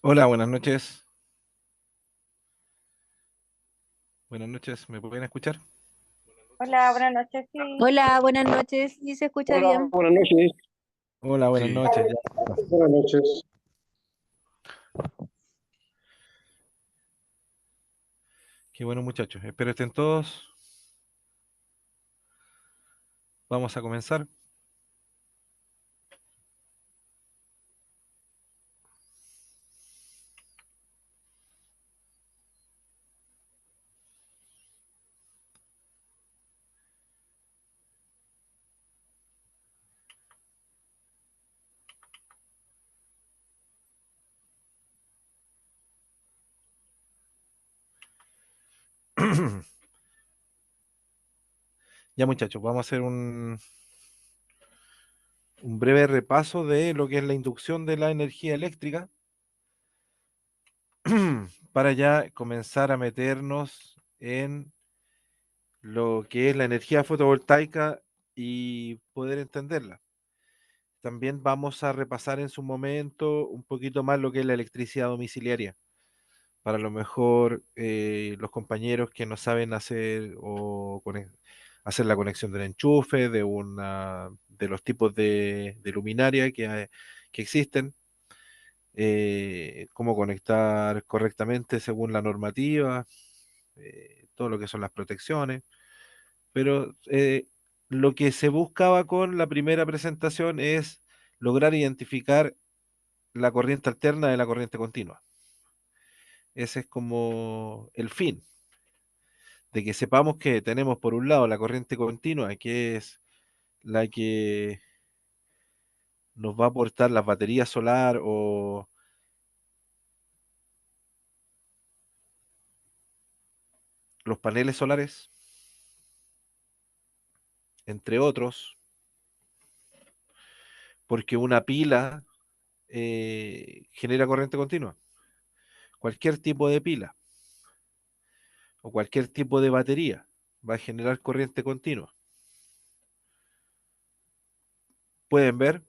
Hola, buenas noches. Buenas noches, ¿me pueden escuchar? Hola, buenas noches, sí. Hola, buenas noches. ¿Sí se escucha Hola, bien? buenas noches. Hola, buenas Sí, noches. Ya. buenas noches. Qué bueno, muchachos. Espero estén todos. Vamos a comenzar. Ya, muchachos, vamos a hacer un breve repaso de lo que es la inducción de la energía eléctrica para ya comenzar a meternos en lo que es la energía fotovoltaica y poder entenderla. También vamos a repasar en su momento un poquito más lo que es la electricidad domiciliaria para lo mejor los compañeros que no saben hacer hacer la conexión del enchufe, de los tipos de luminaria que existen, cómo conectar correctamente según la normativa, todo lo que son las protecciones, pero lo que se buscaba con la primera presentación es lograr identificar la corriente alterna de la corriente continua. Ese es como el fin, de que sepamos que tenemos por un lado la corriente continua, que es la que nos va a aportar las baterías solar o los paneles solares, entre otros, porque una pila genera corriente continua. Cualquier tipo de pila o cualquier tipo de batería va a generar corriente continua. Pueden ver,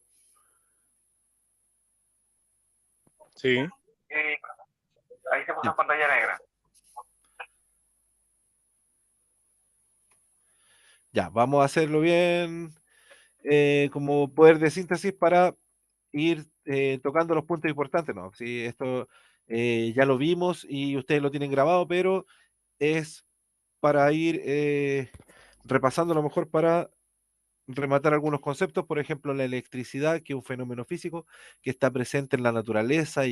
Sí, Ahí se puso ya, en pantalla negra. ya, vamos a hacerlo bien, como poder de síntesis para ir tocando los puntos importantes, ¿no? Sí, esto ya lo vimos y ustedes lo tienen grabado, pero es para ir repasando a lo mejor para rematar algunos conceptos, por ejemplo, la electricidad, que es un fenómeno físico que está presente en la naturaleza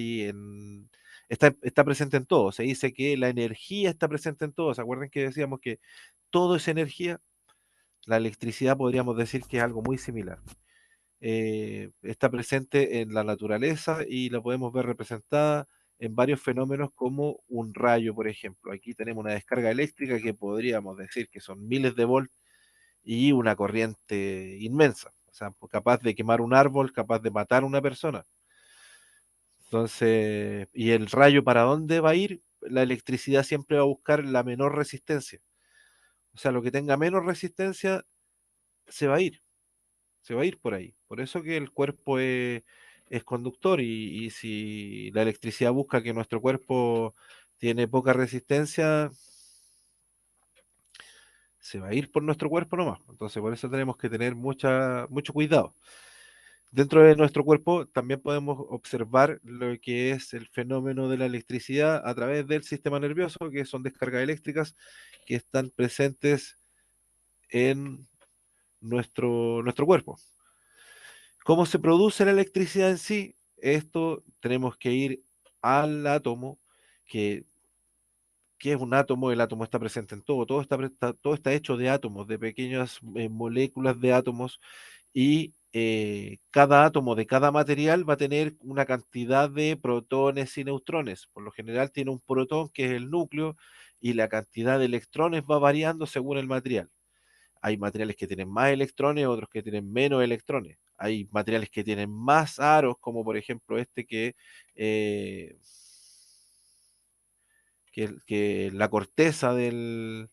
está presente en todo. Se dice que la energía está presente en todo. ¿Se acuerdan que decíamos que todo es energía? La electricidad podríamos decir que es algo muy similar. Está presente en la naturaleza y la podemos ver representada en varios fenómenos como un rayo, por ejemplo. Aquí tenemos una descarga eléctrica que podríamos decir que son miles de volts y una corriente inmensa, o sea, capaz de quemar un árbol, capaz de matar a una persona. Entonces, ¿y el rayo para dónde va a ir? La electricidad siempre va a buscar la menor resistencia. O sea, lo que tenga menos resistencia se va a ir. Se va a ir por ahí. Por eso que el cuerpo es conductor y si la electricidad busca que nuestro cuerpo tiene poca resistencia, se va a ir por nuestro cuerpo nomás. Entonces por eso tenemos que tener mucho cuidado. Dentro de nuestro cuerpo también podemos observar lo que es el fenómeno de la electricidad a través del sistema nervioso, que son descargas eléctricas que están presentes en nuestro cuerpo. ¿Cómo se produce la electricidad en sí? Esto tenemos que ir al átomo, que, que es un átomo. El átomo está presente en todo, todo está hecho de átomos, de pequeñas moléculas de átomos, y cada átomo de cada material va a tener una cantidad de protones y neutrones. Por lo general tiene un protón que es el núcleo y la cantidad de electrones va variando según el material. Hay materiales que tienen más electrones, otros que tienen menos electrones. Hay materiales que tienen más aros, como por ejemplo este eh, que la corteza del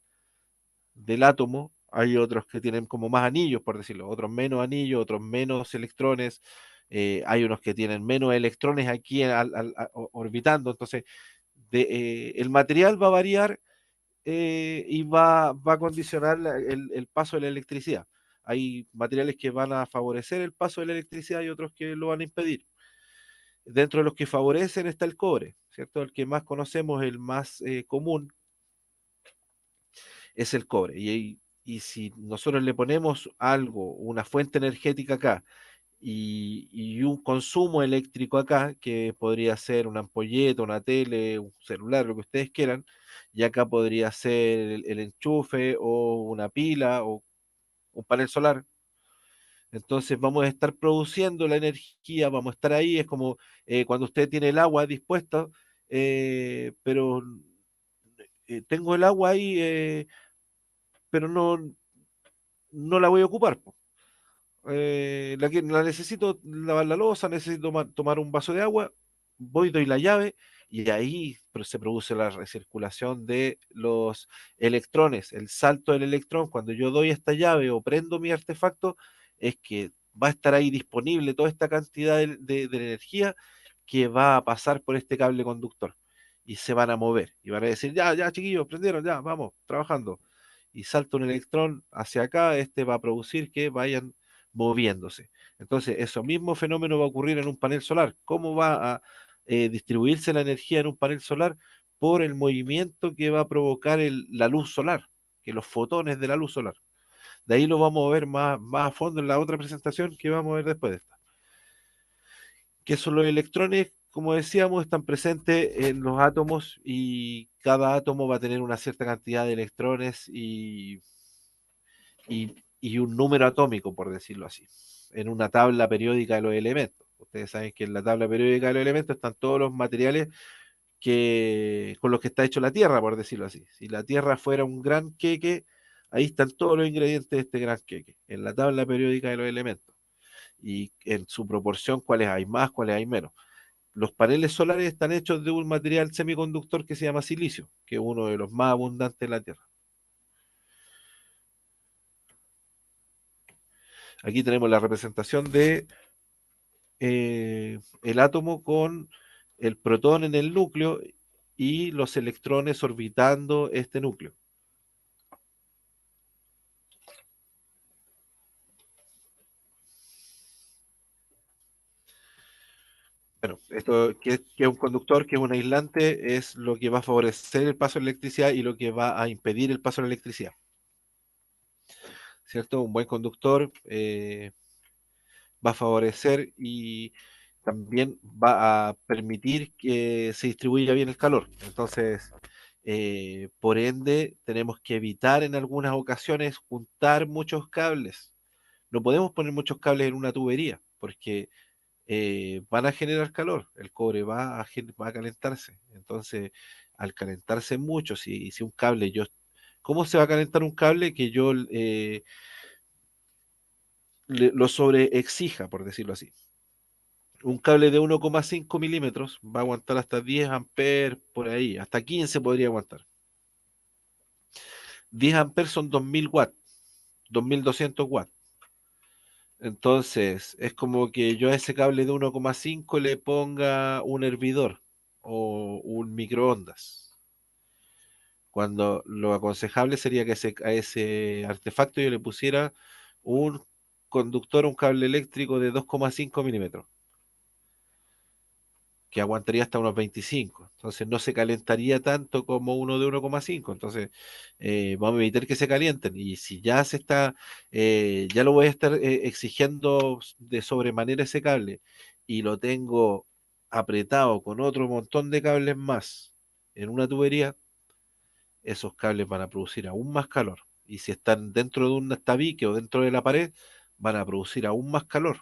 átomo. Hay otros que tienen como más anillos, por decirlo, otros menos anillos, otros menos electrones. hay unos que tienen menos electrones aquí orbitando, entonces el material va a variar y va a condicionar el paso de la electricidad. Hay materiales que van a favorecer el paso de la electricidad y otros que lo van a impedir. Dentro de los que favorecen está el cobre, ¿cierto? El que más conocemos, el más común, es el cobre. Y si nosotros le ponemos algo, una fuente energética acá, y un consumo eléctrico acá, que podría ser una ampolleta, una tele, un celular, lo que ustedes quieran, y acá podría ser el enchufe o una pila o un panel solar. Entonces vamos a estar produciendo la energía, vamos a estar ahí, es como cuando usted tiene el agua dispuesta, pero tengo el agua ahí, pero no la voy a ocupar. La necesito lavar la loza, necesito tomar un vaso de agua, voy, doy la llave y ahí se produce la recirculación de los electrones, el salto del electrón. Cuando yo doy esta llave o prendo mi artefacto, es que va a estar ahí disponible toda esta cantidad de energía que va a pasar por este cable conductor y se van a mover y van a decir, ya, ya, chiquillos, prendieron, ya, vamos, trabajando. Y salta un electrón hacia acá, este va a producir que vayan moviéndose. Entonces, eso mismo fenómeno va a ocurrir en un panel solar. ¿Cómo va a distribuirse la energía en un panel solar? Por el movimiento que va a provocar la luz solar, que los fotones de la luz solar. De ahí lo vamos a ver más a fondo en la otra presentación que vamos a ver después de esta. Que son los electrones, como decíamos, están presentes en los átomos y cada átomo va a tener una cierta cantidad de electrones y un número atómico, por decirlo así, en una tabla periódica de los elementos. Ustedes saben que en la tabla periódica de los elementos están todos los materiales con los que está hecho la Tierra, por decirlo así. Si la Tierra fuera un gran queque, ahí están todos los ingredientes de este gran queque, en la tabla periódica de los elementos. Y en su proporción, cuáles hay más, cuáles hay menos. Los paneles solares están hechos de un material semiconductor que se llama silicio, que es uno de los más abundantes en la Tierra. Aquí tenemos la representación de el átomo con el protón en el núcleo y los electrones orbitando este núcleo. Bueno, esto que es un conductor, que es un aislante, es lo que va a favorecer el paso de la electricidad y lo que va a impedir el paso de la electricidad. ¿Cierto? Un buen conductor va a favorecer y también va a permitir que se distribuya bien el calor. Entonces, por ende, tenemos que evitar en algunas ocasiones juntar muchos cables. No podemos poner muchos cables en una tubería porque van a generar calor, el cobre va a calentarse. Entonces, al calentarse mucho, si un cable, ¿cómo se va a calentar un cable que yo lo sobreexija, por decirlo así? Un cable de 1,5 milímetros va a aguantar hasta 10 amperes por ahí, hasta 15 podría aguantar. 10 amperes son 2000 watts, 2200 watts. Entonces, es como que yo a ese cable de 1,5 le ponga un hervidor o un microondas. Cuando lo aconsejable sería que a ese artefacto yo le pusiera un conductor, un cable eléctrico de 2,5 milímetros, que aguantaría hasta unos 25. Entonces no se calentaría tanto como uno de 1,5. Entonces vamos a evitar que se calienten. Y si ya ya lo voy a estar exigiendo de sobremanera ese cable y lo tengo apretado con otro montón de cables más en una tubería, esos cables van a producir aún más calor. Y si están dentro de un tabique o dentro de la pared, van a producir aún más calor.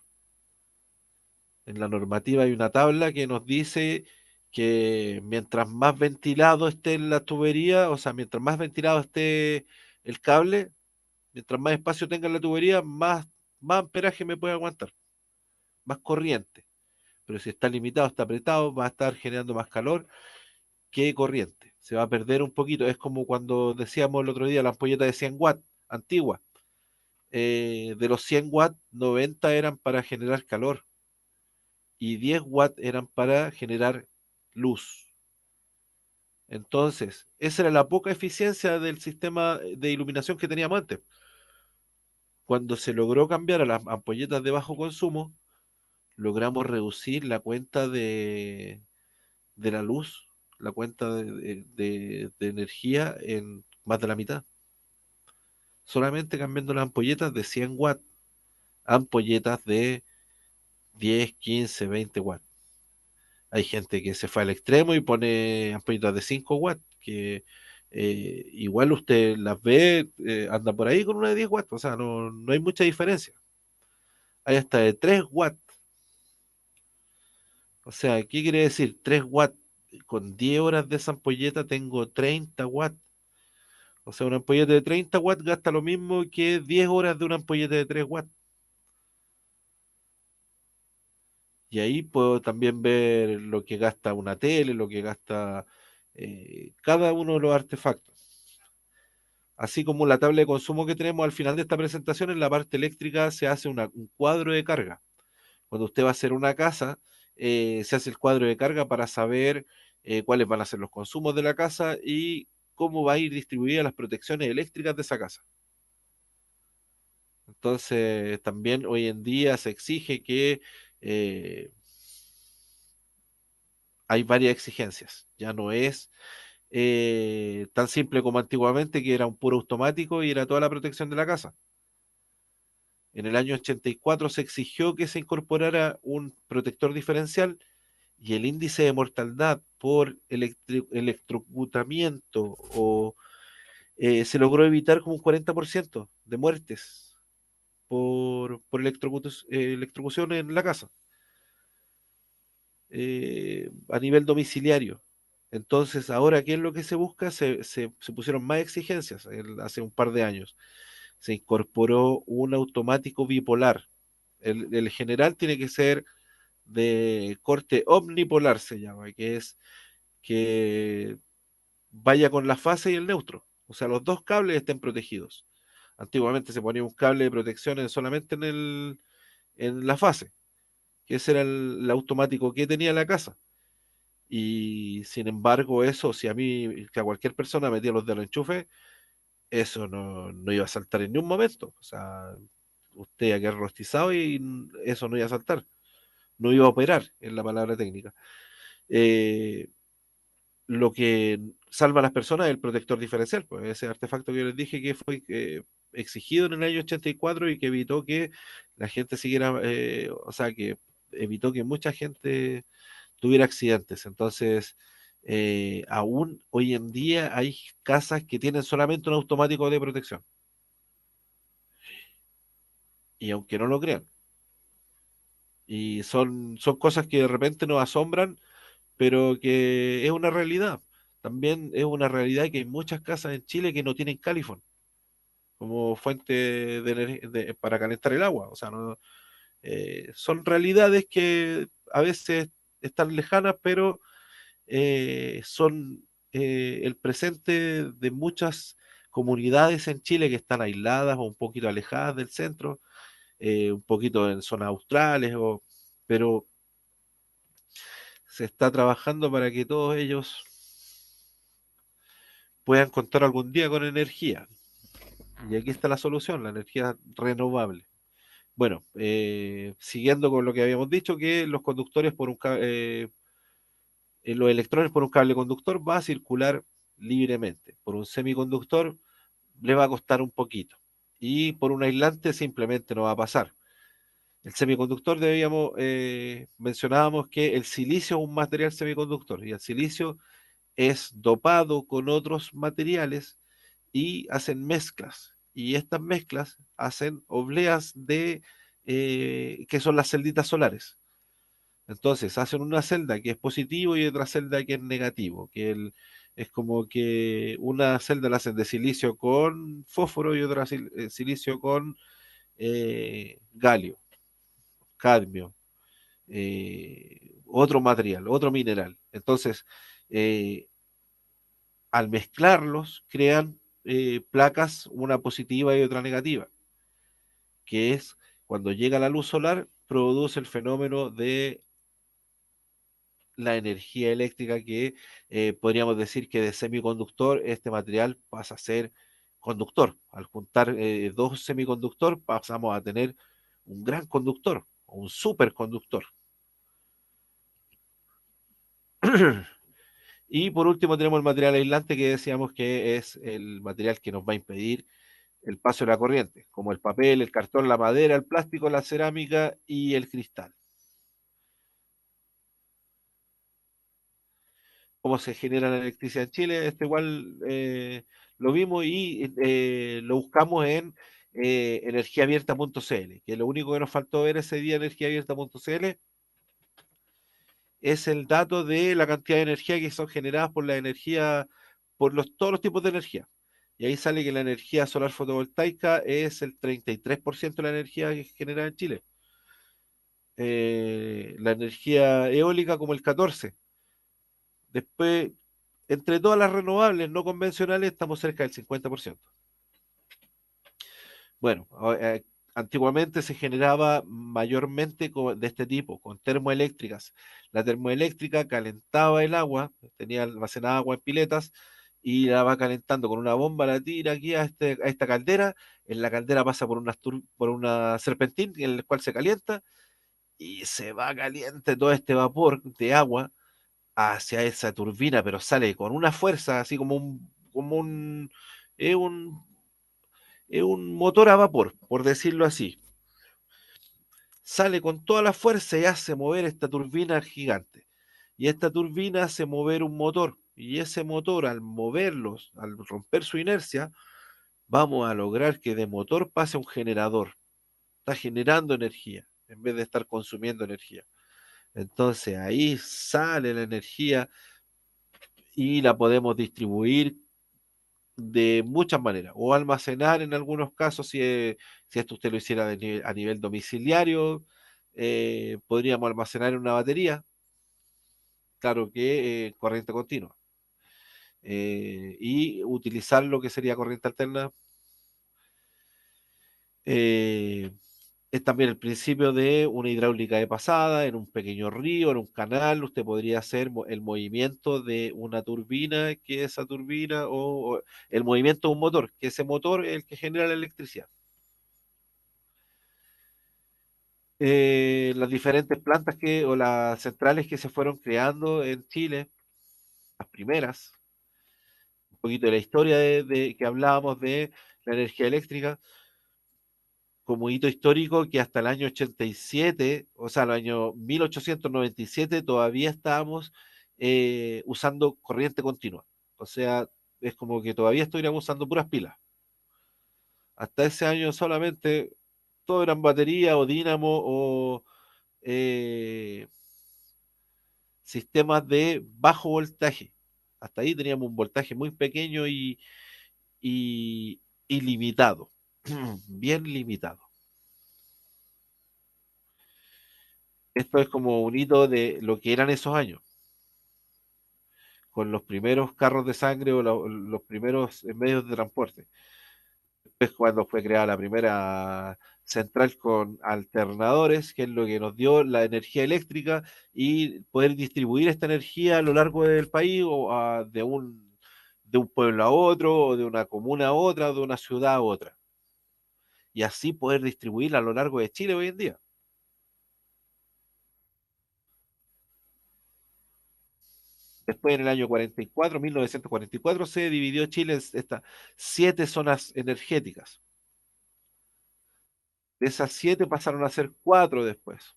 En la normativa hay una tabla que nos dice que mientras más ventilado esté en la tubería, o sea, mientras más ventilado esté el cable, mientras más espacio tenga en la tubería, más amperaje me puede aguantar, más corriente. Pero si está limitado, está apretado, va a estar generando más calor que corriente. Se va a perder un poquito. Es como cuando decíamos el otro día la ampolleta de 100 watts, antigua. De los 100 watts, 90 eran para generar calor y 10 watts eran para generar luz. Entonces, esa era la poca eficiencia del sistema de iluminación que teníamos antes. Cuando se logró cambiar a las ampolletas de bajo consumo, logramos reducir la cuenta de la luz, la cuenta de energía en más de la mitad. Solamente cambiando las ampolletas de 100 watts a ampolletas de 10, 15, 20 watts. Hay gente que se fue al extremo y pone ampolletas de 5 watts, que igual usted las ve, anda por ahí con una de 10 watts, o sea, no hay mucha diferencia. Hay hasta de 3 watts. O sea, ¿qué quiere decir? 3 watts. Con 10 horas de esa ampolleta tengo 30 watts. O sea, una ampolleta de 30 watts gasta lo mismo que 10 horas de una ampolleta de 3 watts. Y ahí puedo también ver lo que gasta una tele, lo que gasta cada uno de los artefactos. Así como la tabla de consumo que tenemos al final de esta presentación, en la parte eléctrica se hace un cuadro de carga. Cuando usted va a hacer una casa, se hace el cuadro de carga para saber cuáles van a ser los consumos de la casa y cómo va a ir distribuida las protecciones eléctricas de esa casa. Entonces, también hoy en día se exige que eh, hay varias exigencias. Ya no es tan simple como antiguamente, que era un puro automático y era toda la protección de la casa. En el año 84 se exigió que se incorporara un protector diferencial y el índice de mortalidad por electrocutamiento se logró evitar como un 40% de muertes por electrocución en la casa, a nivel domiciliario. Entonces, ahora, ¿qué es lo que se busca? Se pusieron más exigencias hace un par de años. Se incorporó un automático bipolar. El general tiene que ser de corte omnipolar, se llama, que es que vaya con la fase y el neutro. O sea, los dos cables estén protegidos. Antiguamente se ponía un cable de protección solamente en la fase, que ese era el automático que tenía la casa. Y sin embargo, eso, si a mí, que a cualquier persona metía los dedos al enchufe, eso no iba a saltar en ningún momento. O sea, usted iba a quedar rostizado y eso no iba a saltar. No iba a operar, en la palabra técnica. Eh, lo que salva a las personas es el protector diferencial, pues ese artefacto que yo les dije que fue exigido en el año 84 y que evitó que la gente siguiera, o sea, que evitó que mucha gente tuviera accidentes. Entonces, aún hoy en día hay casas que tienen solamente un automático de protección. Y aunque no lo crean, y son cosas que de repente nos asombran, pero que es una realidad. También es una realidad que hay muchas casas en Chile que no tienen califón como fuente para calentar el agua. O sea, no, son realidades que a veces están lejanas, pero son el presente de muchas comunidades en Chile que están aisladas o un poquito alejadas del centro, un poquito en zonas australes, pero se está trabajando para que todos ellos puedan contar algún día con energía. Y aquí está la solución, la energía renovable. Bueno, siguiendo con lo que habíamos dicho, que los conductores los electrones por un cable conductor va a circular libremente. Por un semiconductor le va a costar un poquito. Y por un aislante simplemente no va a pasar. El semiconductor mencionábamos que el silicio es un material semiconductor y el silicio es dopado con otros materiales y hacen mezclas. Y estas mezclas hacen obleas que son las celditas solares. Entonces hacen una celda que es positivo y otra celda que es negativo, es como que una celda la hacen de silicio con fósforo y otra silicio con galio, cadmio, otro material, otro mineral. Entonces, eh, al mezclarlos, crean placas, una positiva y otra negativa, que es cuando llega la luz solar, produce el fenómeno de la energía eléctrica que podríamos decir que de semiconductor este material pasa a ser conductor. Al juntar dos semiconductores pasamos a tener un gran conductor, un superconductor. Y por último tenemos el material aislante que decíamos que es el material que nos va a impedir el paso de la corriente, como el papel, el cartón, la madera, el plástico, la cerámica y el cristal. ¿Cómo se genera la electricidad en Chile? Esto igual lo vimos y lo buscamos en energiaabierta.cl, que lo único que nos faltó ver ese día en energiaabierta.cl es el dato de la cantidad de energía que son generadas por la energía, por todos los tipos de energía. Y ahí sale que la energía solar fotovoltaica es el 33% de la energía que se genera en Chile. La energía eólica como el 14%. Después, entre todas las renovables no convencionales, estamos cerca del 50%. Bueno, antiguamente se generaba mayormente de este tipo, con termoeléctricas. La termoeléctrica calentaba el agua, tenía almacenada agua en piletas y la va calentando con una bomba, la tira aquí a esta caldera. En la caldera pasa por una serpentín en el cual se calienta y se va caliente todo este vapor de agua hacia esa turbina, pero sale con una fuerza, así es un, es un motor a vapor, por decirlo así. Sale con toda la fuerza y hace mover esta turbina gigante. Y esta turbina hace mover un motor. Y ese motor, al moverlos, al romper su inercia, vamos a lograr que de motor pase un generador. Está generando energía en vez de estar consumiendo energía. Entonces ahí sale la energía y la podemos distribuir de muchas maneras, o almacenar en algunos casos, si esto usted lo hiciera a nivel domiciliario, podríamos almacenar en una batería, claro que corriente continua, y utilizar lo que sería corriente alterna. eh, es también el principio de una hidráulica de pasada, en un pequeño río, en un canal, usted podría hacer el movimiento de una turbina, que esa turbina, o el movimiento de un motor, que ese motor es el que genera la electricidad. Las diferentes plantas o las centrales que se fueron creando en Chile, las primeras, un poquito de la historia que hablábamos de la energía eléctrica, como hito histórico que hasta el año 87, o sea, el año 1897, todavía estábamos usando corriente continua. O sea, es como que todavía estuviéramos usando puras pilas. Hasta ese año solamente todo eran batería o dínamo o eh, sistemas de bajo voltaje. Hasta ahí teníamos un voltaje muy pequeño y, y limitado, bien limitado. Esto es como un hito de lo que eran esos años, con los primeros carros de sangre o los primeros medios de transporte. Después cuando fue creada la primera central con alternadores, que es lo que nos dio la energía eléctrica y poder distribuir esta energía a lo largo del país o de un pueblo a otro, o de una comuna a otra, o de una ciudad a otra. Y así poder distribuirla a lo largo de Chile hoy en día. Después, en el año 44, 1944, se dividió Chile en estas 7 zonas energéticas. De esas 7 pasaron a ser 4 después,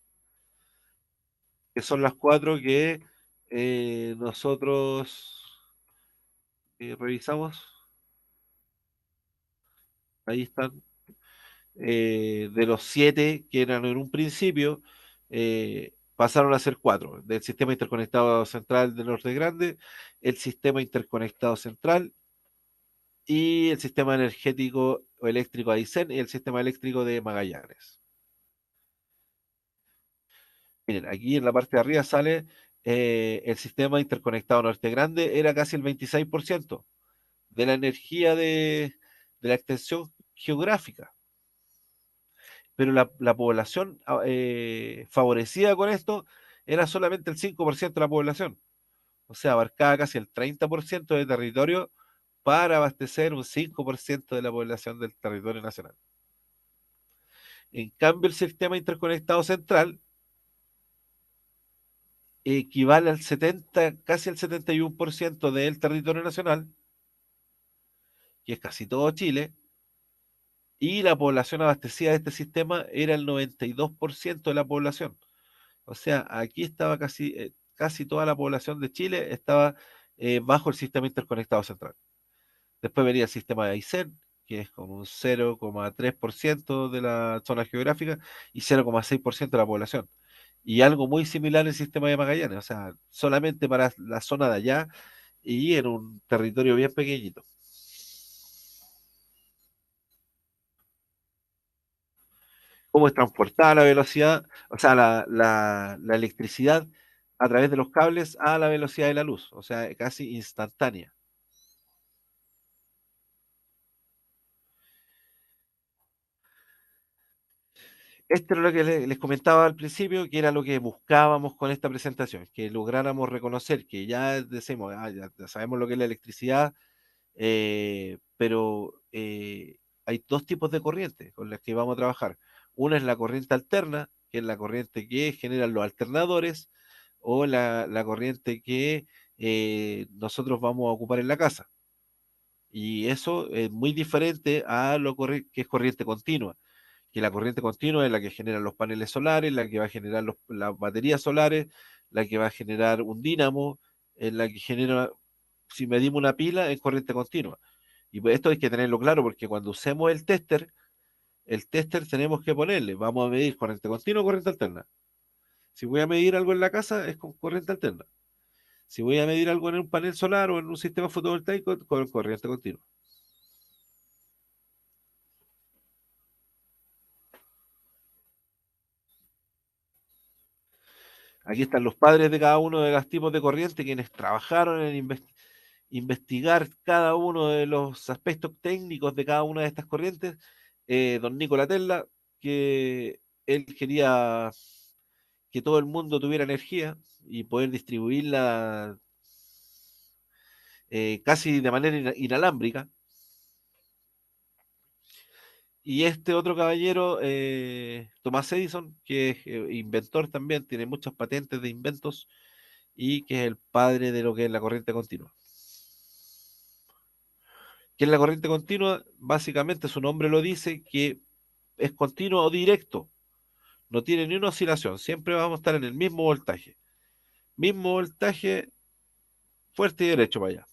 que son las 4 que nosotros revisamos. Ahí están. De los 7 que eran en un principio, pasaron a ser 4. Del sistema interconectado central del Norte Grande, el sistema interconectado central y el sistema energético o eléctrico Aysén y el sistema eléctrico de Magallanes. Miren, aquí en la parte de arriba sale el sistema interconectado Norte Grande, era casi el 26% de la energía de la extensión geográfica. Pero la población favorecida con esto era solamente el 5% de la población. O sea, abarcaba casi el 30% de territorio para abastecer un 5% de la población del territorio nacional. En cambio, el sistema interconectado central equivale al 70, casi al 71% del territorio nacional, que es casi todo Chile, y la población abastecida de este sistema era el 92% de la población. O sea, aquí estaba casi toda la población de Chile estaba bajo el sistema interconectado central. Después venía el sistema de Aysén, que es como un 0,3% de la zona geográfica y 0,6% de la población. Y algo muy similar el sistema de Magallanes, o sea, solamente para la zona de allá y en un territorio bien pequeñito. Cómo es transportada la velocidad, o sea, la electricidad a través de los cables a la velocidad de la luz, o sea, casi instantánea. Esto es lo que les comentaba al principio, que era lo que buscábamos con esta presentación, que lográramos reconocer que ya decimos, ya sabemos lo que es la electricidad, pero hay dos tipos de corrientes con las que vamos a trabajar. Una es la corriente alterna, que es la corriente que generan los alternadores, o la corriente que nosotros vamos a ocupar en la casa. Y eso es muy diferente a que es corriente continua, que la corriente continua es la que genera los paneles solares, la que va a generar las baterías solares, la que va a generar un dínamo, es la que genera, si medimos una pila, es corriente continua. Y pues esto hay que tenerlo claro porque cuando usemos el tester tenemos que ponerle, vamos a medir corriente continua o corriente alterna. Si voy a medir algo en la casa, es con corriente alterna. Si voy a medir algo en un panel solar o en un sistema fotovoltaico, con corriente continua. Aquí están los padres de cada uno de los tipos de corriente, quienes trabajaron en investigar cada uno de los aspectos técnicos de cada una de estas corrientes. Don Nikola Tesla, que él quería que todo el mundo tuviera energía y poder distribuirla casi de manera inalámbrica. Y este otro caballero, Thomas Edison, que es inventor también, tiene muchas patentes de inventos y que es el padre de lo que es la corriente continua. ¿Qué es la corriente continua? Básicamente su nombre lo dice, que es continuo o directo, no tiene ni una oscilación, siempre vamos a estar en el mismo voltaje fuerte y derecho para allá.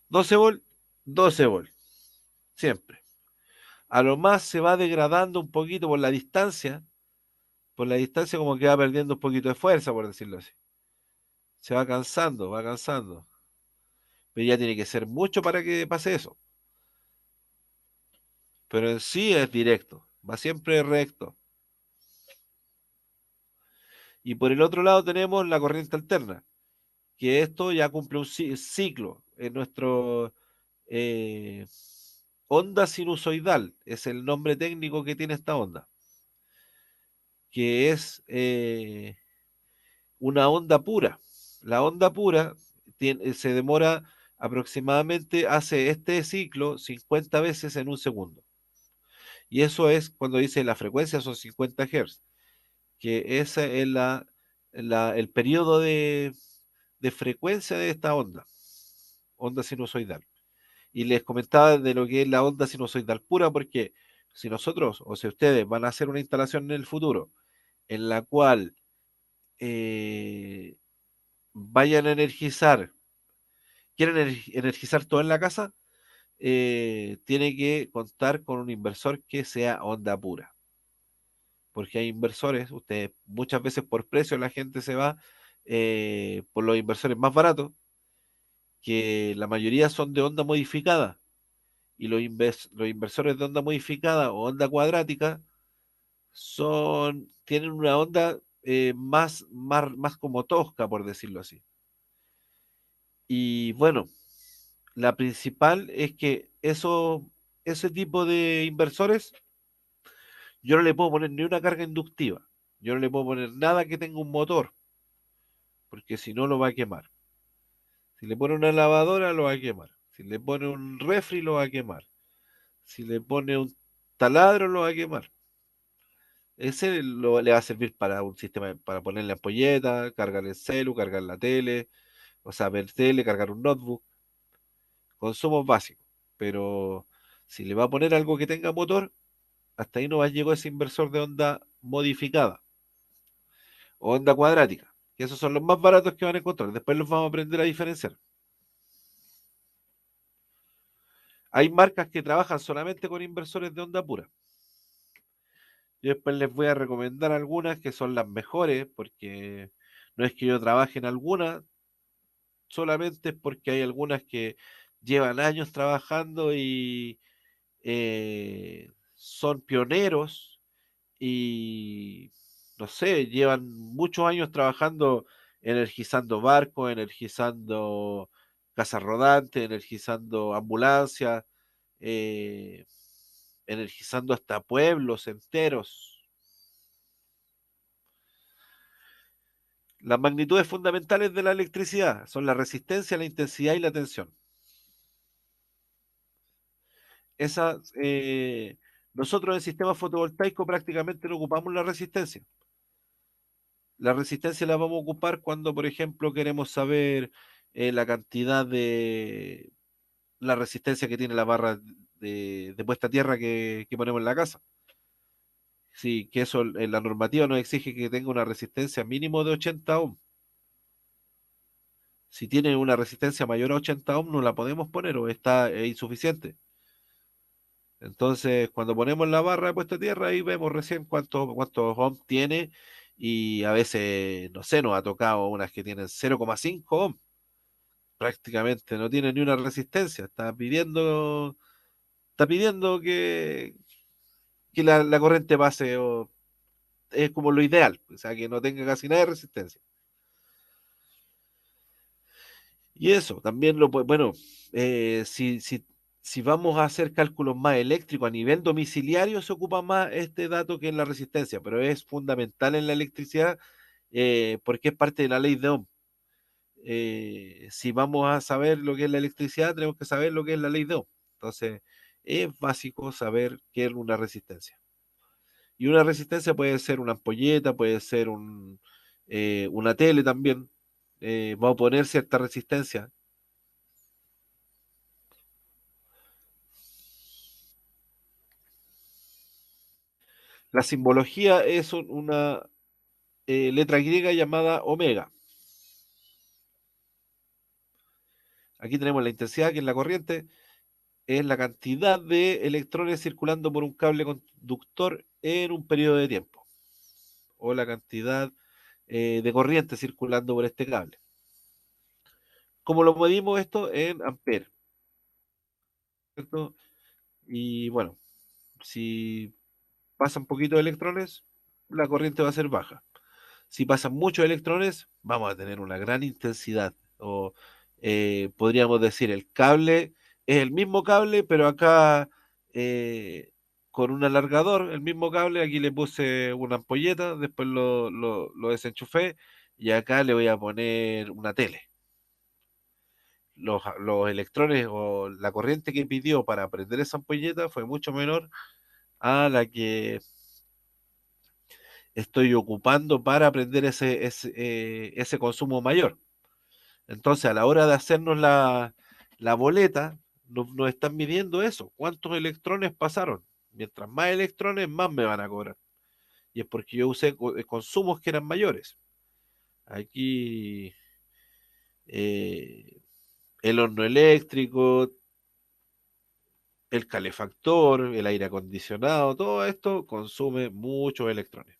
12 volt, 12 volt, siempre. A lo más se va degradando un poquito por la distancia como que va perdiendo un poquito de fuerza, por decirlo así. Se va cansando. Pero ya tiene que ser mucho para que pase eso. Pero en sí es directo, va siempre recto. Y por el otro lado tenemos la corriente alterna, que esto ya cumple un ciclo en nuestro eh, onda sinusoidal, es el nombre técnico que tiene esta onda, que es una onda pura. La onda pura se demora aproximadamente, hace este ciclo 50 veces en un segundo. Y eso es cuando dice la frecuencia son 50 Hz, que ese es el periodo de frecuencia de esta onda sinusoidal. Y les comentaba de lo que es la onda sinusoidal pura, porque si nosotros o si ustedes van a hacer una instalación en el futuro en la cual vayan a quieren energizar todo en la casa, tiene que contar con un inversor que sea onda pura. Porque hay inversores, ustedes muchas veces por precio la gente se va por los inversores más baratos, que la mayoría son de onda modificada, y los inversores de onda modificada o onda cuadrática tienen una onda más como tosca, por decirlo así. Y bueno, la principal es que ese tipo de inversores, yo no le puedo poner ni una carga inductiva, yo no le puedo poner nada que tenga un motor, porque si no lo va a quemar. Si le pone una lavadora, lo va a quemar. Si le pone un refri, lo va a quemar. Si le pone un taladro, lo va a quemar. Le va a servir para un sistema, para ponerle ampolleta, cargar el celu, cargar la tele, o sea, ver tele, cargar un notebook, consumos básicos. Pero si le va a poner algo que tenga motor, hasta ahí no va a llegar ese inversor de onda modificada o onda cuadrática, que esos son los más baratos que van a encontrar. Después los vamos a aprender a diferenciar. Hay marcas que trabajan solamente con inversores de onda pura. Yo después les voy a recomendar algunas que son las mejores, porque no es que yo trabaje en algunas, solamente es porque hay algunas que llevan años trabajando y son pioneros y, no sé, llevan muchos años trabajando energizando barcos, energizando casas rodantes, energizando ambulancias, eh, energizando hasta pueblos enteros. Las magnitudes fundamentales de la electricidad son la resistencia, la intensidad y la tensión. Esas, nosotros en sistemas fotovoltaicos prácticamente no ocupamos la resistencia. La resistencia la vamos a ocupar cuando, por ejemplo, queremos saber la cantidad de la resistencia que tiene la barra de puesta a tierra que ponemos en la casa. Sí, que eso en la normativa nos exige que tenga una resistencia mínimo de 80 ohms. Si tiene una resistencia mayor a 80 ohms, no la podemos poner o está insuficiente. Entonces, cuando ponemos la barra de puesta a tierra, ahí vemos recién cuántos ohms tiene y a veces, no sé, nos ha tocado unas que tienen 0,5 ohms. Prácticamente no tiene ni una resistencia. Está pidiendo que la corriente pase, o es como lo ideal, o sea, que no tenga casi nada de resistencia. Y eso, también bueno, si vamos a hacer cálculos más eléctricos a nivel domiciliario, se ocupa más este dato que en la resistencia, pero es fundamental en la electricidad porque es parte de la ley de Ohm. Si vamos a saber lo que es la electricidad, tenemos que saber lo que es la ley de Ohm. Entonces, es básico saber qué es una resistencia. Y una resistencia puede ser una ampolleta, puede ser una tele también. Va a poner cierta resistencia. La simbología es una letra griega llamada omega. Aquí tenemos la intensidad, que es la corriente, es la cantidad de electrones circulando por un cable conductor en un periodo de tiempo, o la cantidad de corriente circulando por este cable. ¿Cómo lo medimos esto? En amperes, ¿cierto? Y bueno, si pasan poquitos electrones, la corriente va a ser baja. Si pasan muchos electrones, vamos a tener una gran intensidad. O podríamos decir, el cable es el mismo cable, pero acá con un alargador, el mismo cable, aquí le puse una ampolleta, después lo desenchufé y acá le voy a poner una tele. Los electrones o la corriente que pidió para prender esa ampolleta fue mucho menor a la que estoy ocupando para aprender ese consumo mayor. Entonces, a la hora de hacernos la boleta, nos están midiendo eso, cuántos electrones pasaron. Mientras más electrones, más me van a cobrar. Y es porque yo usé consumos que eran mayores. Aquí eh, el horno eléctrico, el calefactor, el aire acondicionado, todo esto consume muchos electrones.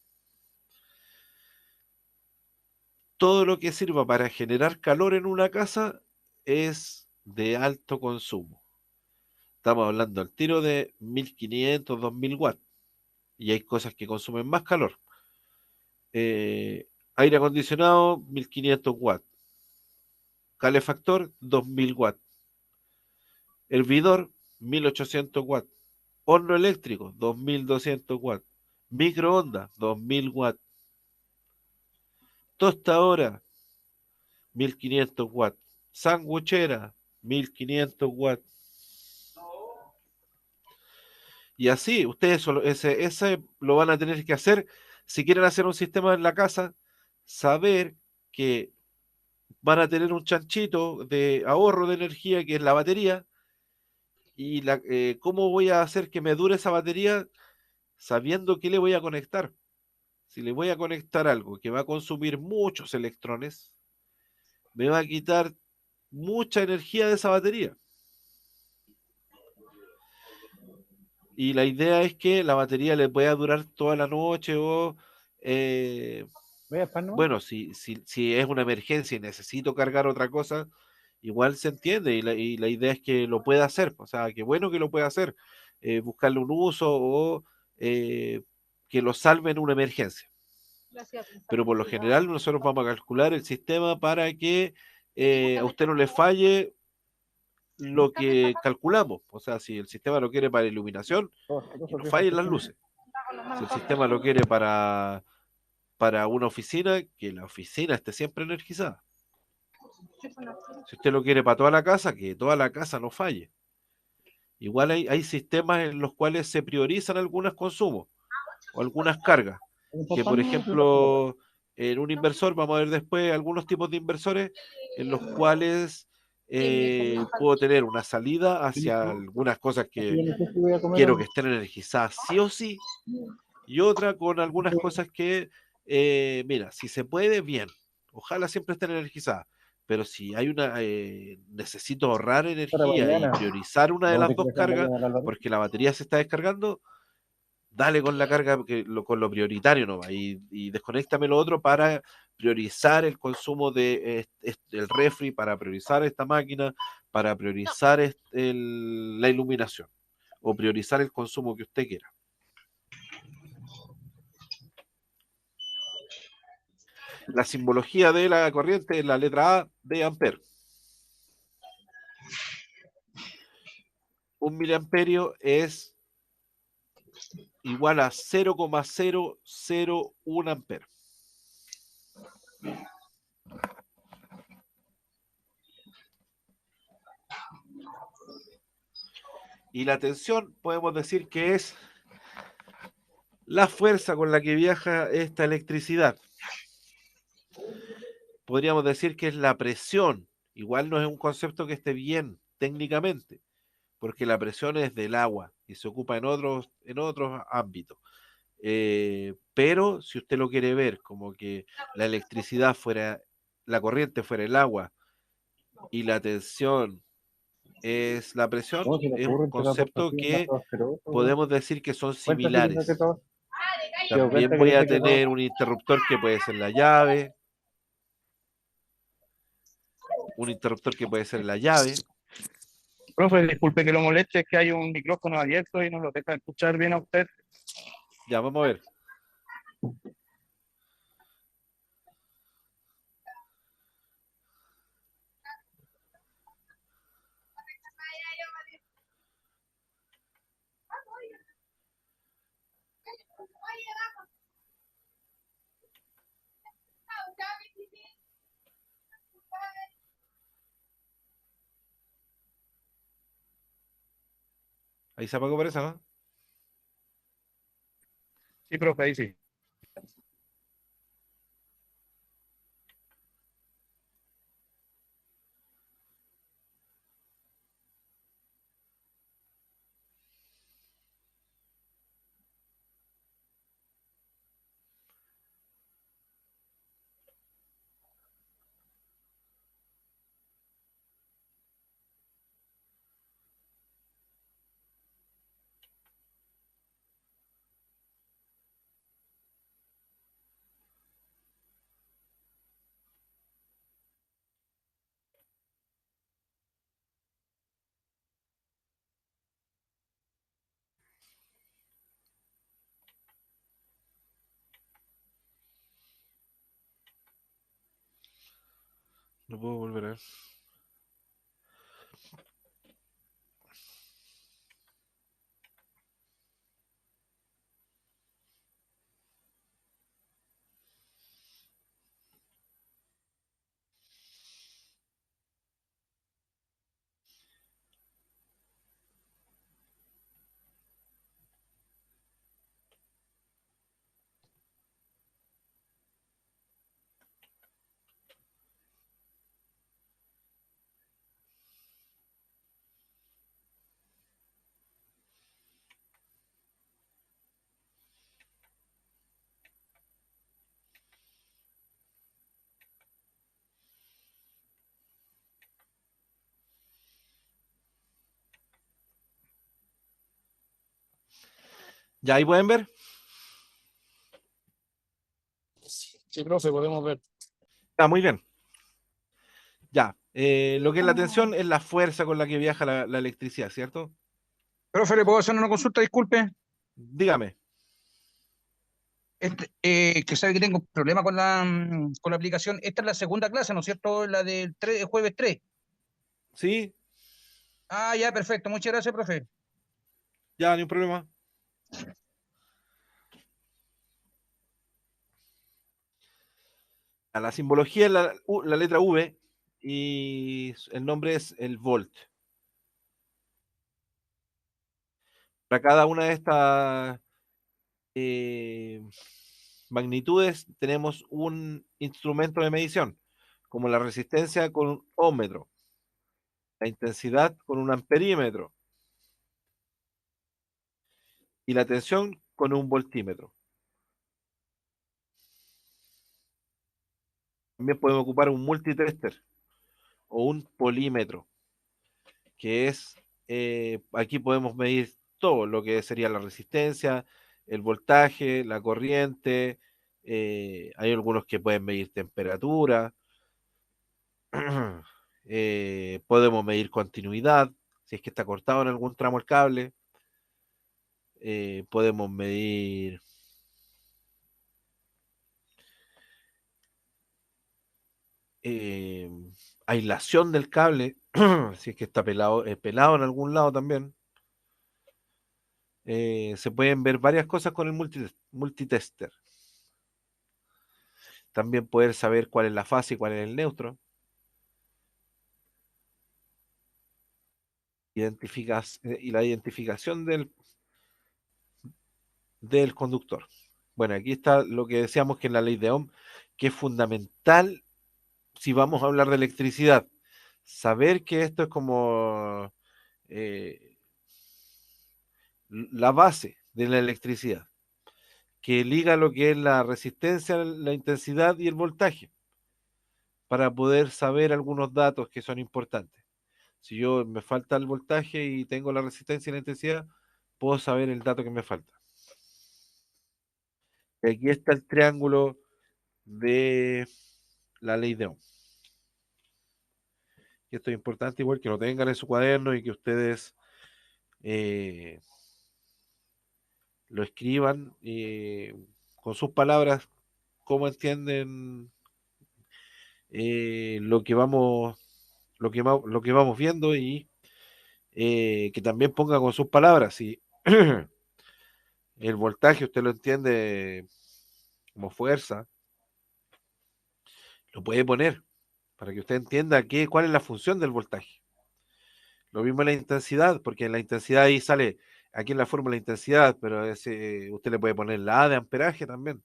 Todo lo que sirva para generar calor en una casa es de alto consumo. Estamos hablando al tiro de 1500, 2000 watts. Y hay cosas que consumen más calor. Eh, Aire acondicionado, 1500 watts. Calefactor, 2000 watts. Hervidor, 1800 watts. Horno eléctrico, 2200 watts. Microondas, 2000 watts. Tostadora, 1500 watts. Sanguchera, 1500 watts. Y así, ustedes ese lo van a tener que hacer si quieren hacer un sistema en la casa, saber que van a tener un chanchito de ahorro de energía que es la batería y cómo voy a hacer que me dure esa batería sabiendo que le voy a conectar. Si le voy a conectar algo que va a consumir muchos electrones, me va a quitar mucha energía de esa batería. Y la idea es que la batería le pueda durar toda la noche o, bueno, si es una emergencia y necesito cargar otra cosa, igual se entiende y la idea es que lo pueda hacer. O sea, que bueno que lo pueda hacer, buscarle un uso o que lo salve en una emergencia. Pero por lo general nosotros vamos a calcular el sistema para que a usted no le falle lo que calculamos. O sea, si el sistema lo quiere para iluminación, que no fallen las luces. Si el sistema lo quiere para una oficina, que la oficina esté siempre energizada. Si usted lo quiere para toda la casa, que toda la casa no falle. Igual hay sistemas en los cuales se priorizan algunos consumos o algunas cargas. Que por ejemplo, en un inversor, vamos a ver después algunos tipos de inversores en los cuales puedo tener una salida hacia algunas cosas que quiero que estén energizadas sí o sí, y otra con algunas cosas que, mira, si se puede, bien, ojalá siempre estén energizadas, pero si hay necesito ahorrar energía y priorizar una de las dos cargas porque la batería se está descargando, dale con la carga, con lo prioritario nomás, y desconéctame lo otro para priorizar el consumo de el refri, para priorizar esta máquina, para priorizar la iluminación, o priorizar el consumo que usted quiera. La simbología de la corriente es la letra A de Ampere. Un miliamperio es igual a 0,001 amperes. Y la tensión podemos decir que es la fuerza con la que viaja esta electricidad. Podríamos decir que es la presión. Igual no es un concepto que esté bien técnicamente, porque la presión es del agua y se ocupa en otros ámbitos. Pero si usted lo quiere ver como que la electricidad fuera, la corriente fuera el agua y la tensión es la presión, es un concepto que podemos decir que son similares. También voy a tener un interruptor que puede ser la llave, un interruptor que puede ser la llave. Profe, disculpe que lo moleste, es que hay un micrófono abierto y no lo deja escuchar bien a usted. Ya, vamos a ver. Ahí se apagó por eso, ¿no? Sí, profe, ahí sí. No puedo volver a ver. ¿Ya ahí pueden ver? Sí, profe, podemos ver. Está muy bien. Ya. Lo que es la tensión es la fuerza con la que viaja la electricidad, ¿cierto? Profe, ¿le puedo hacer una consulta? Disculpe. Dígame. Que sabe que tengo un problema con la aplicación. Esta es la segunda clase, ¿no es cierto? La del jueves 3. ¿Sí? Ah, ya, perfecto. Muchas gracias, profe. Ya, ni un problema. A la simbología es la letra V y el nombre es el volt. Para cada una de estas eh, magnitudes tenemos un instrumento de medición, como la resistencia con un ómetro, la intensidad con un amperímetro y la tensión con un voltímetro. También podemos ocupar un multitester o un polímetro, que es, aquí podemos medir todo lo que sería la resistencia, el voltaje, la corriente, hay algunos que pueden medir temperatura, podemos medir continuidad, si es que está cortado en algún tramo el cable, podemos medir eh, aislación del cable, si es que está pelado en algún lado también. Se pueden ver varias cosas con el multitester. También poder saber cuál es la fase y cuál es el neutro. Y la identificación del conductor. Bueno, aquí está lo que decíamos que es la ley de Ohm, que es fundamental si vamos a hablar de electricidad. Saber que esto es como eh, la base de la electricidad, que liga lo que es la resistencia, la intensidad y el voltaje, para poder saber algunos datos que son importantes. Si yo me falta el voltaje y tengo la resistencia y la intensidad, puedo saber el dato que me falta. Y aquí está el triángulo de la ley de Ohm. Y esto es importante, igual que lo tengan en su cuaderno y que ustedes eh, lo escriban con sus palabras, cómo entienden lo que lo que vamos viendo y que también ponga con sus palabras. Si el voltaje usted lo entiende como fuerza, lo puede poner para que usted entienda cuál es la función del voltaje. Lo mismo en la intensidad, porque en la intensidad ahí sale, aquí en la fórmula de intensidad, pero usted le puede poner la A de amperaje también.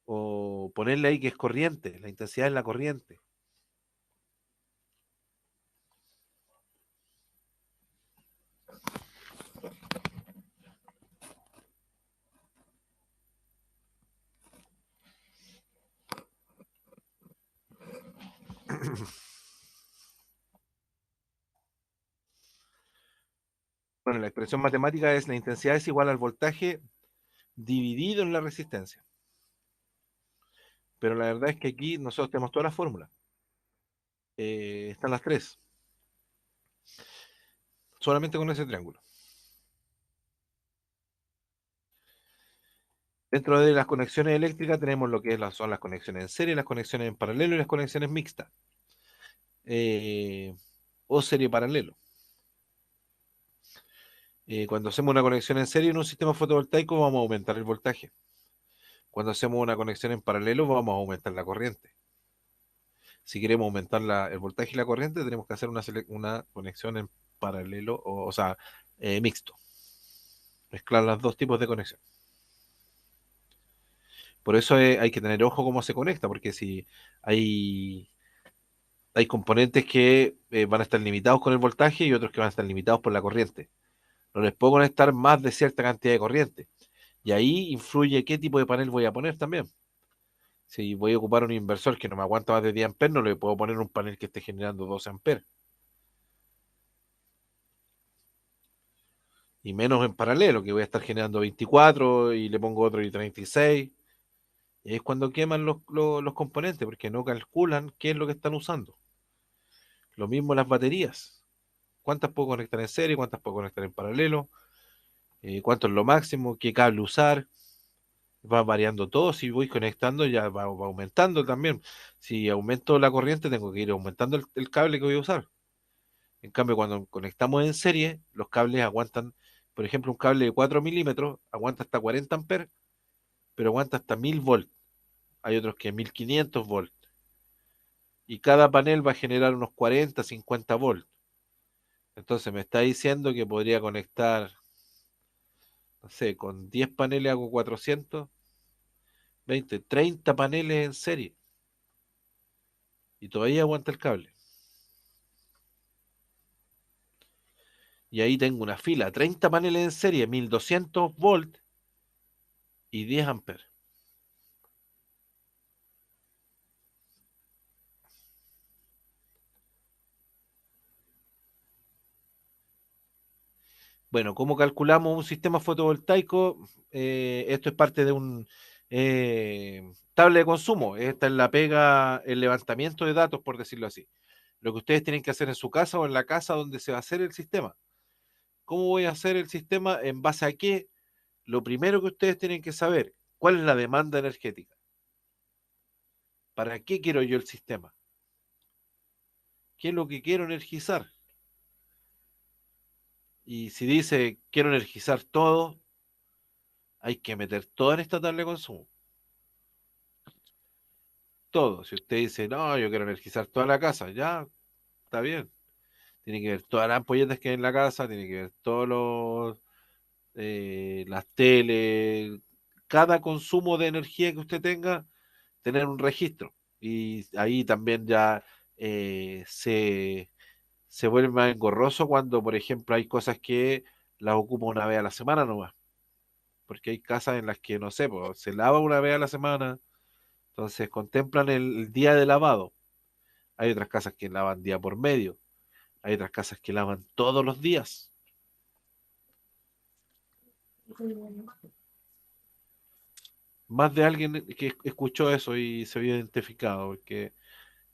O ponerle ahí que es corriente, la intensidad es la corriente. Bueno, la expresión matemática es la intensidad es igual al voltaje dividido en la resistencia. Pero la verdad es que aquí nosotros tenemos todas las fórmulas. Están las tres. Solamente con ese triángulo. Dentro de las conexiones eléctricas tenemos lo que son las conexiones en serie, las conexiones en paralelo y las conexiones mixtas. O serie paralelo. Cuando hacemos una conexión en serie en un sistema fotovoltaico vamos a aumentar el voltaje. Cuando hacemos una conexión en paralelo vamos a aumentar la corriente. Si queremos aumentar el voltaje y la corriente tenemos que hacer una conexión en paralelo, o sea, mixto. Mezclar los dos tipos de conexión. Por eso hay que tener ojo cómo se conecta, porque si hay, hay componentes que van a estar limitados con el voltaje y otros que van a estar limitados por la corriente. No les puedo conectar más de cierta cantidad de corriente. Y ahí influye qué tipo de panel voy a poner también. Si voy a ocupar un inversor que no me aguanta más de 10 amperes, no le puedo poner un panel que esté generando 12 amperes. y menos en paralelo, que voy a estar generando 24 y le pongo otro y 36. Y ahí es cuando queman los componentes, porque no calculan qué es lo que están usando. Lo mismo las baterías. ¿Cuántas puedo conectar en serie? ¿Cuántas puedo conectar en paralelo? ¿Cuánto es lo máximo? ¿Qué cable usar? Va variando todo. Si voy conectando, ya va aumentando también. Si aumento la corriente, tengo que ir aumentando el cable que voy a usar. En cambio, cuando conectamos en serie, los cables aguantan, por ejemplo, un cable de 4 milímetros aguanta hasta 40 amperes, pero aguanta hasta 1000 volts. Hay otros que 1500 volts. Y cada panel va a generar unos 40, 50 volts. Entonces me está diciendo que podría conectar, no sé, con 10 paneles hago 400, 20, 30 paneles en serie. Y todavía aguanta el cable. Y ahí tengo una fila, 30 paneles en serie, 1200 volts y 10 amperes. Bueno, ¿cómo calculamos un sistema fotovoltaico? Esto es parte de un tabla de consumo. Esta es la pega, el levantamiento de datos, por decirlo así. Lo que ustedes tienen que hacer en su casa o en la casa donde se va a hacer el sistema. ¿Cómo voy a hacer el sistema? ¿En base a qué? Lo primero que ustedes tienen que saber, ¿cuál es la demanda energética? ¿Para qué quiero yo el sistema? ¿Qué es lo que quiero energizar? Y si dice quiero energizar todo, hay que meter todo en esta tabla de consumo. Todo. Si usted dice, no, yo quiero energizar toda la casa, ya, está bien. Tiene que ver todas las ampolletas que hay en la casa, tiene que ver todos las teles, cada consumo de energía que usted tenga, tener un registro. Y ahí también ya se vuelve más engorroso cuando, por ejemplo, hay cosas que las ocupa una vez a la semana nomás. Porque hay casas en las que, no sé, pues, se lava una vez a la semana, entonces contemplan el día de lavado. Hay otras casas que lavan día por medio. Hay otras casas que lavan todos los días. Más de alguien que escuchó eso y se vio identificado, porque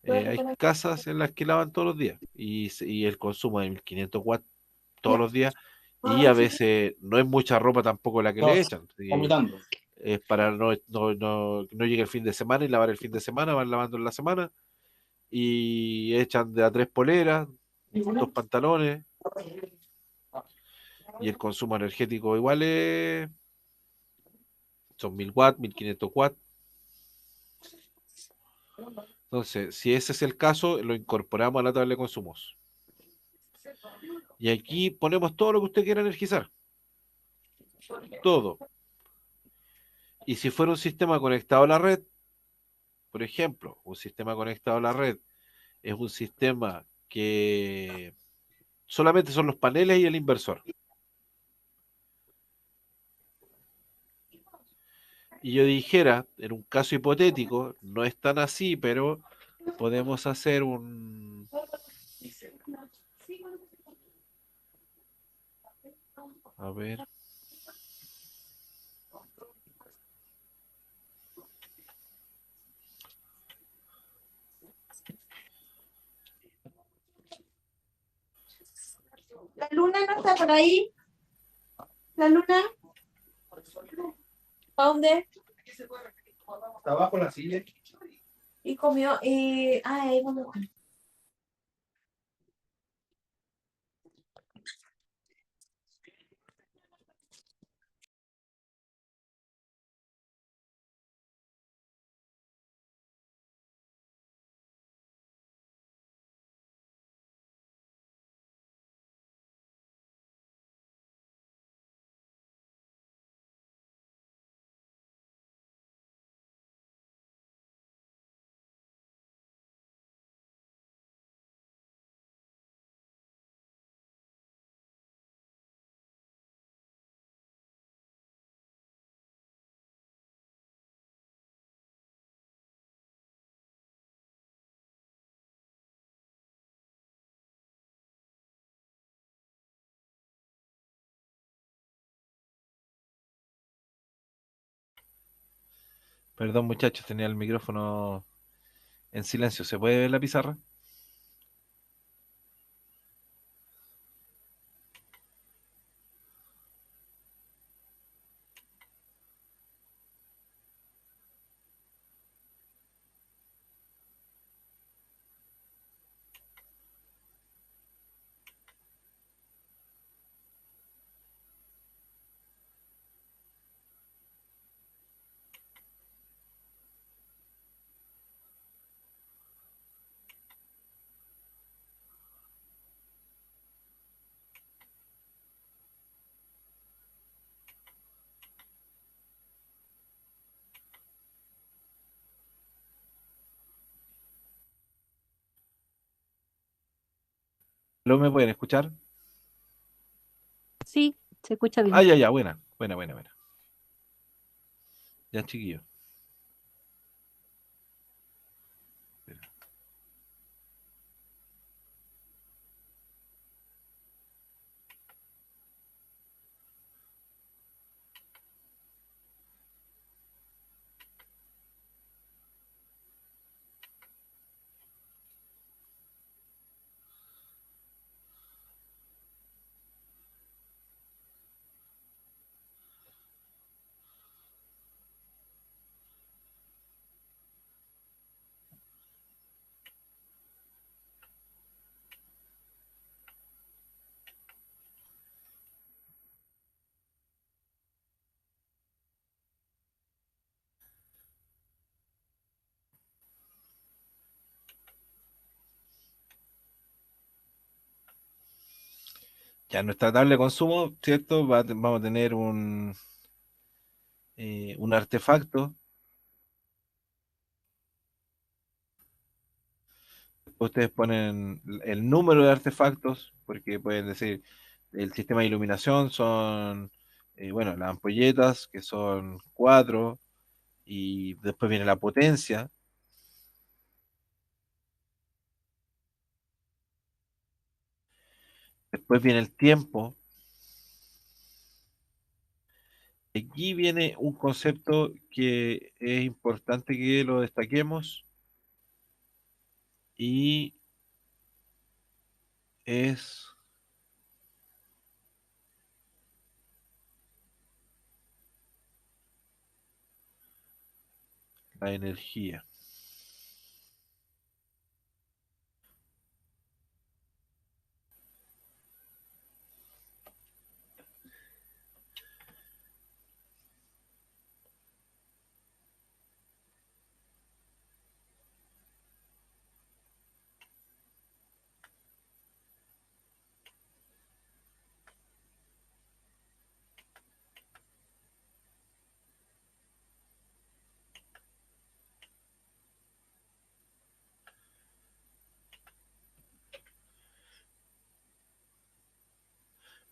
hay casas en las que lavan todos los días y el consumo de 1500 watts todos los días y a veces no es mucha ropa tampoco la que le echan. Es para no llegue el fin de semana y lavar el fin de semana, van lavando en la semana y echan de a 3 poleras, 2 pantalones y el consumo energético igual son 1000 watts, 1500 watts. Entonces, si ese es el caso, lo incorporamos a la tabla de consumos. Y aquí ponemos todo lo que usted quiera energizar. Todo. Y si fuera un sistema conectado a la red, por ejemplo, un sistema conectado a la red es un sistema que solamente son los paneles y el inversor. Y yo dijera, en un caso hipotético, no es tan así, pero podemos hacer un... A ver. ¿La luna no está por ahí? ¿La luna? ¿A dónde? Está abajo la silla. Y comió, ahí vamos. Perdón, muchachos, tenía el micrófono en silencio. ¿Se puede ver la pizarra? ¿Lo me pueden escuchar? Sí, se escucha Ah, bien. ya, ya, buena, buena, buena, buena. Ya, chiquillo. Ya en nuestra tabla de consumo, ¿cierto? Vamos a tener un artefacto. Ustedes ponen el número de artefactos, porque pueden decir, el sistema de iluminación son, bueno, las ampolletas, que son 4, y después viene la potencia, después viene el tiempo. Aquí viene un concepto que es importante que lo destaquemos y es la energía.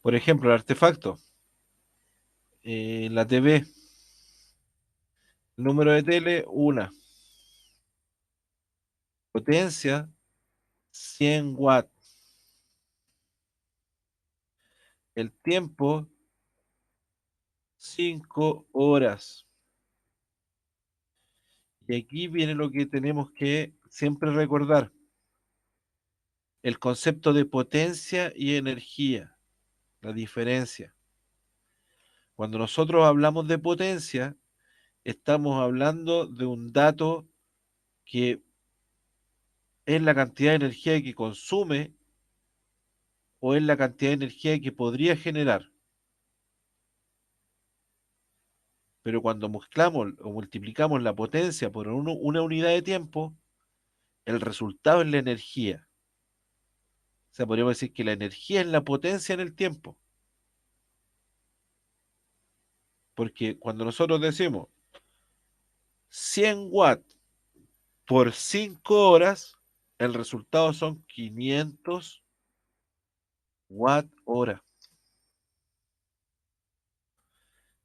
Por ejemplo, el artefacto, la TV, el número de tele, una, potencia, 100 watts, el tiempo, 5 horas. Y aquí viene lo que tenemos que siempre recordar, el concepto de potencia y energía, la diferencia. Cuando nosotros hablamos de potencia, estamos hablando de un dato que es la cantidad de energía que consume o es la cantidad de energía que podría generar. Pero cuando mezclamos o multiplicamos la potencia por una unidad de tiempo, el resultado es la energía. O sea, podríamos decir que la energía es la potencia en el tiempo. Porque cuando nosotros decimos 100 watts por 5 horas, el resultado son 500 watt hora.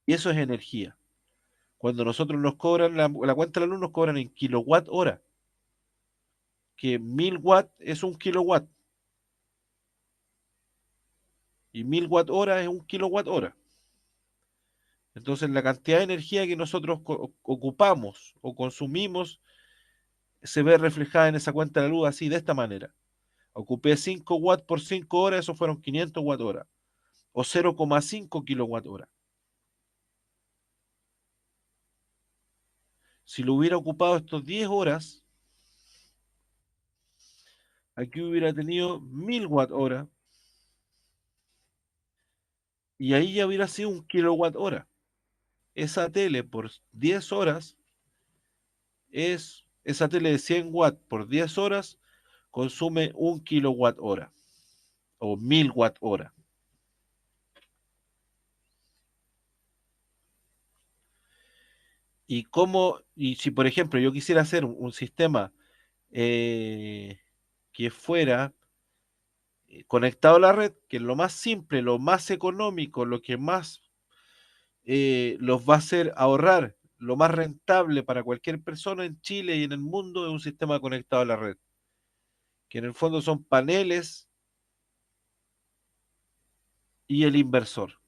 Y eso es energía. Cuando nosotros nos cobran, la cuenta de la luz nos cobran en kilowatt hora, que 1000 watts es un kilowatt, y 1000 watt hora es un kilowatt hora. Entonces la cantidad de energía que nosotros ocupamos o consumimos se ve reflejada en esa cuenta de la luz así, de esta manera. Ocupé 5 watts por 5 horas, eso fueron 500 watt hora, o 0,5 kilowatt hora. Si lo hubiera ocupado estos 10 horas, aquí hubiera tenido 1000 watt hora, y ahí ya hubiera sido 1 kilowatt hora. Esa tele por 10 horas esa tele de 100 watts por 10 horas consume 1 kilowatt hora o 1000 watt hora. Y si por ejemplo yo quisiera hacer un sistema que fuera conectado a la red, que es lo más simple, lo más económico, lo que más los va a hacer ahorrar, lo más rentable para cualquier persona en Chile y en el mundo, es un sistema conectado a la red, que en el fondo son paneles y el inversor,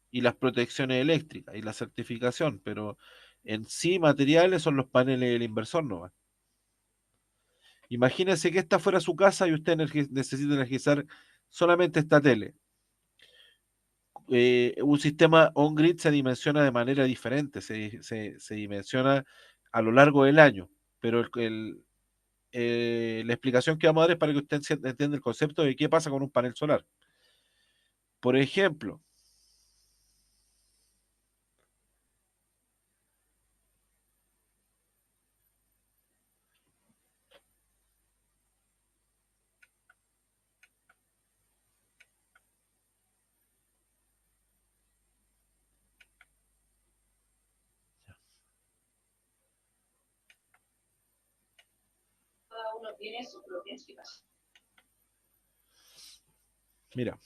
y las protecciones eléctricas y la certificación, pero en sí materiales son los paneles y el inversor no. Imagínense que esta fuera su casa y usted necesita energizar solamente esta tele. Un sistema on-grid se dimensiona de manera diferente, se dimensiona a lo largo del año, pero la explicación que vamos a dar es para que usted entienda el concepto de qué pasa con un panel solar. Por ejemplo, Cada uno tiene su propia explicación. mira,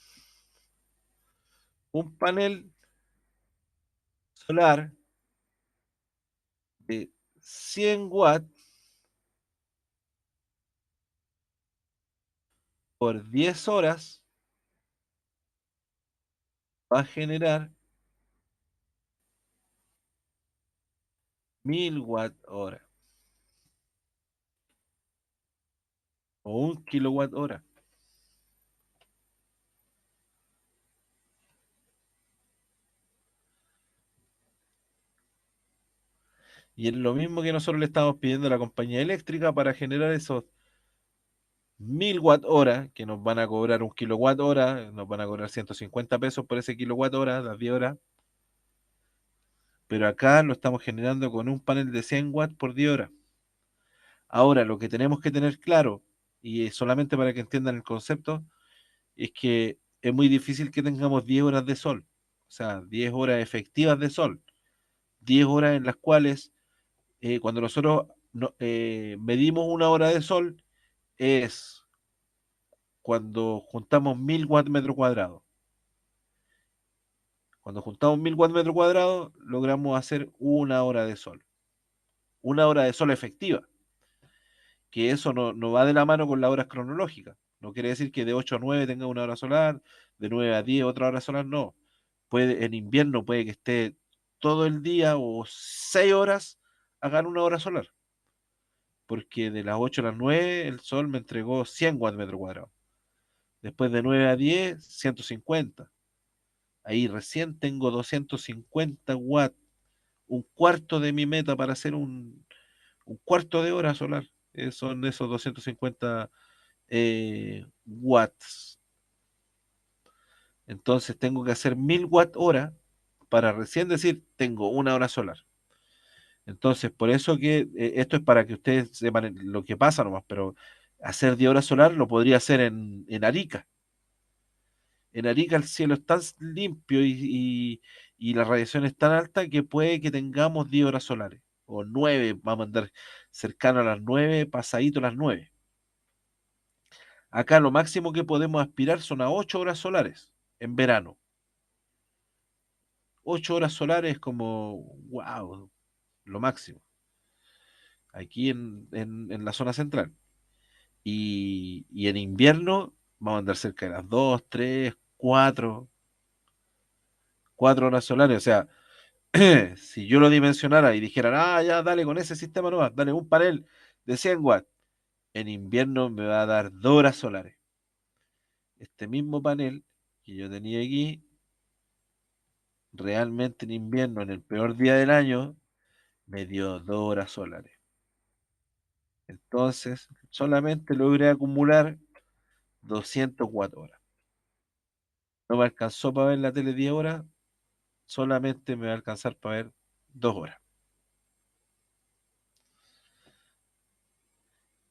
un panel solar de 100 watts por 10 horas va a generar 1000 watt hora o 1 kilowatt hora. Y es lo mismo que nosotros le estamos pidiendo a la compañía eléctrica para generar esos 1000 watt hora, que nos van a cobrar 1 kilowatt hora, nos van a cobrar 150 pesos por ese kilowatt hora, las 10 horas. Pero acá lo estamos generando con un panel de 100 watts por 10 horas. Ahora, lo que tenemos que tener claro, y solamente para que entiendan el concepto, es que es muy difícil que tengamos 10 horas de sol, o sea, 10 horas efectivas de sol, 10 horas en las cuales cuando nosotros medimos 1 hora de sol es cuando juntamos 1000 watt metro cuadrado. Cuando juntamos 1000 watt metro cuadrado, logramos hacer 1 hora de sol. 1 hora de sol efectiva, que eso no va de la mano con las horas cronológicas. No quiere decir que de 8 a 9 tenga 1 hora solar, de 9 a 10 otra hora solar, no. En invierno puede que esté todo el día o 6 horas hagan 1 hora solar, porque de las 8 a las 9 el sol me entregó 100 watts metro cuadrado. Después de 9 a 10, 150. Ahí recién tengo 250 watts, un cuarto de mi meta para hacer un cuarto de hora solar. Son esos 250 watts. Entonces tengo que hacer 1000 watt hora para recién decir tengo 1 hora solar. Entonces, por eso que esto es para que ustedes sepan lo que pasa nomás, pero hacer 10 horas solar lo podría hacer en Arica. En Arica el cielo es tan limpio y la radiación es tan alta que puede que tengamos 10 horas solares, o 9, vamos a andar cercano a las 9, pasadito a las 9. Acá lo máximo que podemos aspirar son a 8 horas solares en verano. 8 horas solares es como, wow, lo máximo, aquí en la zona central. Y en invierno vamos a andar cerca de las 2, 3, 4 horas solares. O sea, Si yo lo dimensionara y dijera, ya, dale con ese sistema nomás, dale un panel de 100 watts, en invierno me va a dar 2 horas solares. Este mismo panel que yo tenía aquí, realmente en invierno, en el peor día del año, me dio 2 horas solares. Entonces, solamente logré acumular 204 horas. No me alcanzó para ver la tele 10 horas, solamente me va a alcanzar para ver 2 horas.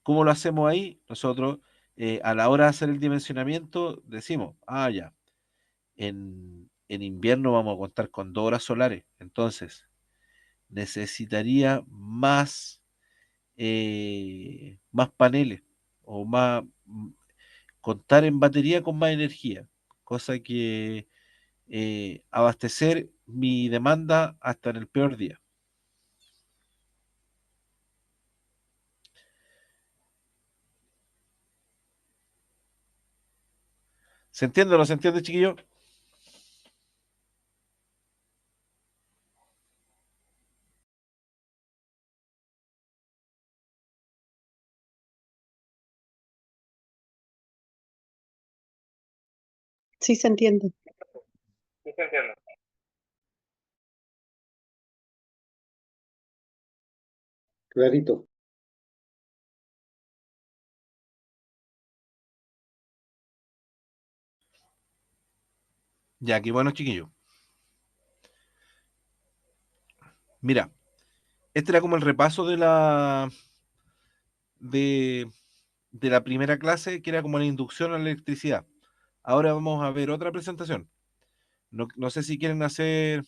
¿Cómo lo hacemos ahí? Nosotros, a la hora de hacer el dimensionamiento, decimos, ya, en invierno vamos a contar con 2 horas solares, entonces necesitaría más paneles o contar en batería con más energía, cosa que abastecer mi demanda hasta en el peor día. ¿Se entiende o no se entiende, chiquillo? Sí, se entiende. Sí, se entiende. Clarito. Ya, qué bueno, chiquillo. Mira, este era como el repaso de, de la primera clase, que era como la inducción a la electricidad. Ahora vamos a ver otra presentación. No sé si quieren hacer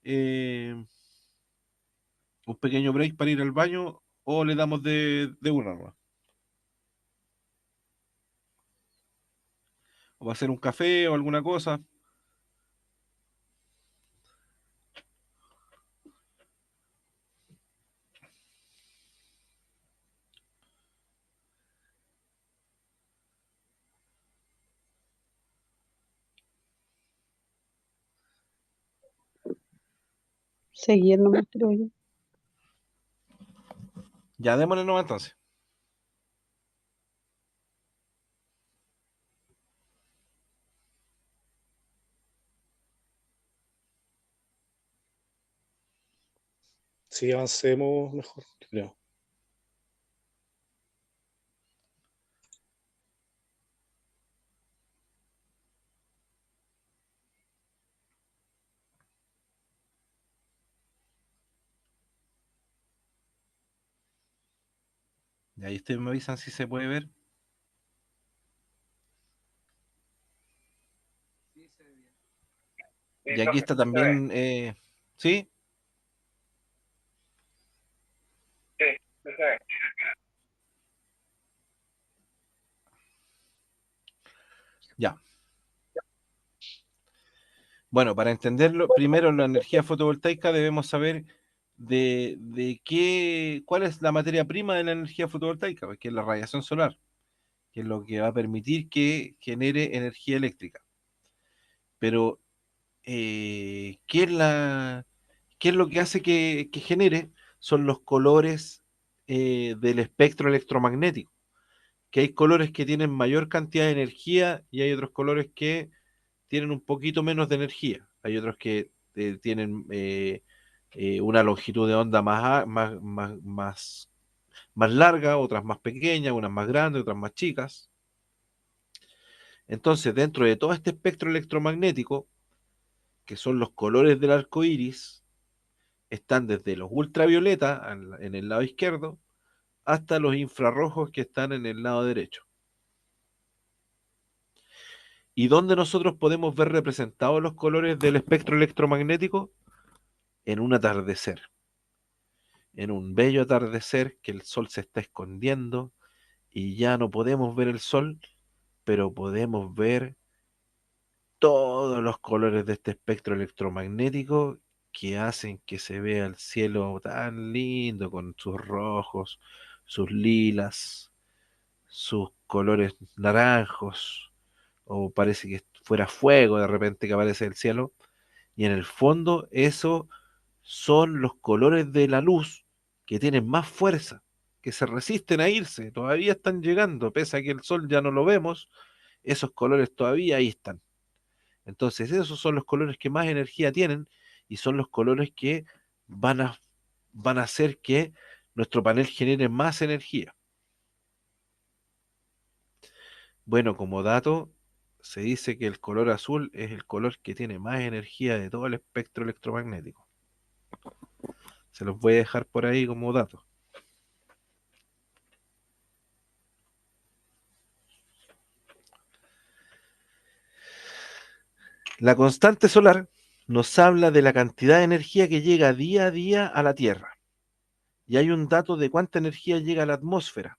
eh, un pequeño break para ir al baño o le damos de una nomás. O va a hacer un café o alguna cosa. Seguir nomás, creo yo. Ya, démosle nomás entonces. Sí, avancemos mejor, creo. Y ahí ustedes me avisan si se puede ver. Sí, Y aquí profe, está sí se ve. también, ¿sí? Sí, sí se ve. Ya. Bueno, para entenderlo, primero la energía fotovoltaica debemos saber cuál es la materia prima de la energía fotovoltaica, pues, que es la radiación solar, que es lo que va a permitir que genere energía eléctrica. Pero, ¿qué es lo que hace que genere? Son los colores del espectro electromagnético, que hay colores que tienen mayor cantidad de energía y hay otros colores que tienen un poquito menos de energía. Hay otros que tienen una longitud de onda más larga, otras más pequeñas, unas más grandes, otras más chicas. Entonces, dentro de todo este espectro electromagnético, que son los colores del arco iris, están desde los ultravioletas en el lado izquierdo hasta los infrarrojos que están en el lado derecho. ¿Y dónde nosotros podemos ver representados los colores del espectro electromagnético? En un atardecer. En un bello atardecer que el sol se está escondiendo y ya no podemos ver el sol, pero podemos ver todos los colores de este espectro electromagnético que hacen que se vea el cielo tan lindo con sus rojos, sus lilas, sus colores naranjos, o parece que fuera fuego de repente que aparece el cielo, y en el fondo eso son los colores de la luz que tienen más fuerza, que se resisten a irse, todavía están llegando, pese a que el sol ya no lo vemos, esos colores todavía ahí están. Entonces, esos son los colores que más energía tienen y son los colores que van a, van a hacer que nuestro panel genere más energía. Bueno, como dato, se dice que el color azul es el color que tiene más energía de todo el espectro electromagnético. Se los voy a dejar por ahí como dato. La constante solar nos habla de la cantidad de energía que llega día a día a la Tierra. Y hay un dato de cuánta energía llega a la atmósfera.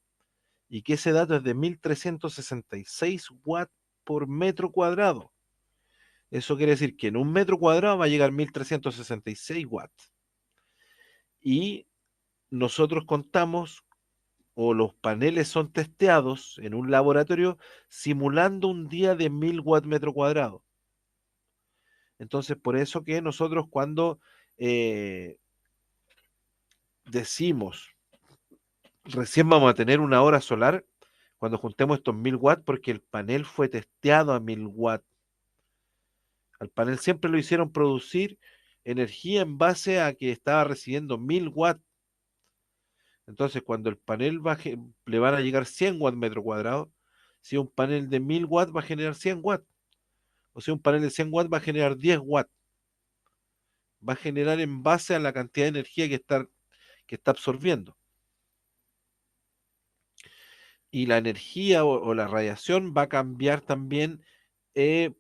Y que ese dato es de 1366 watts por metro cuadrado. Eso quiere decir que en un metro cuadrado va a llegar 1366 watts. Y nosotros contamos, o los paneles son testeados en un laboratorio simulando un día de 1000 watts metro cuadrado. Entonces, por eso que nosotros cuando eh, decimos recién vamos a tener una hora solar, cuando juntemos estos 1000 watts, porque el panel fue testeado a 1000 watts. Al panel siempre lo hicieron producir energía en base a que estaba recibiendo 1000 watts. Entonces, cuando el panel le van a llegar 100 watts metro cuadrado, si un panel de 1000 watts va a generar 100 watts, o si un panel de 100 watts va a generar 10 watts. Va a generar en base a la cantidad de energía que está absorbiendo. Y la energía o la radiación va a cambiar también eh,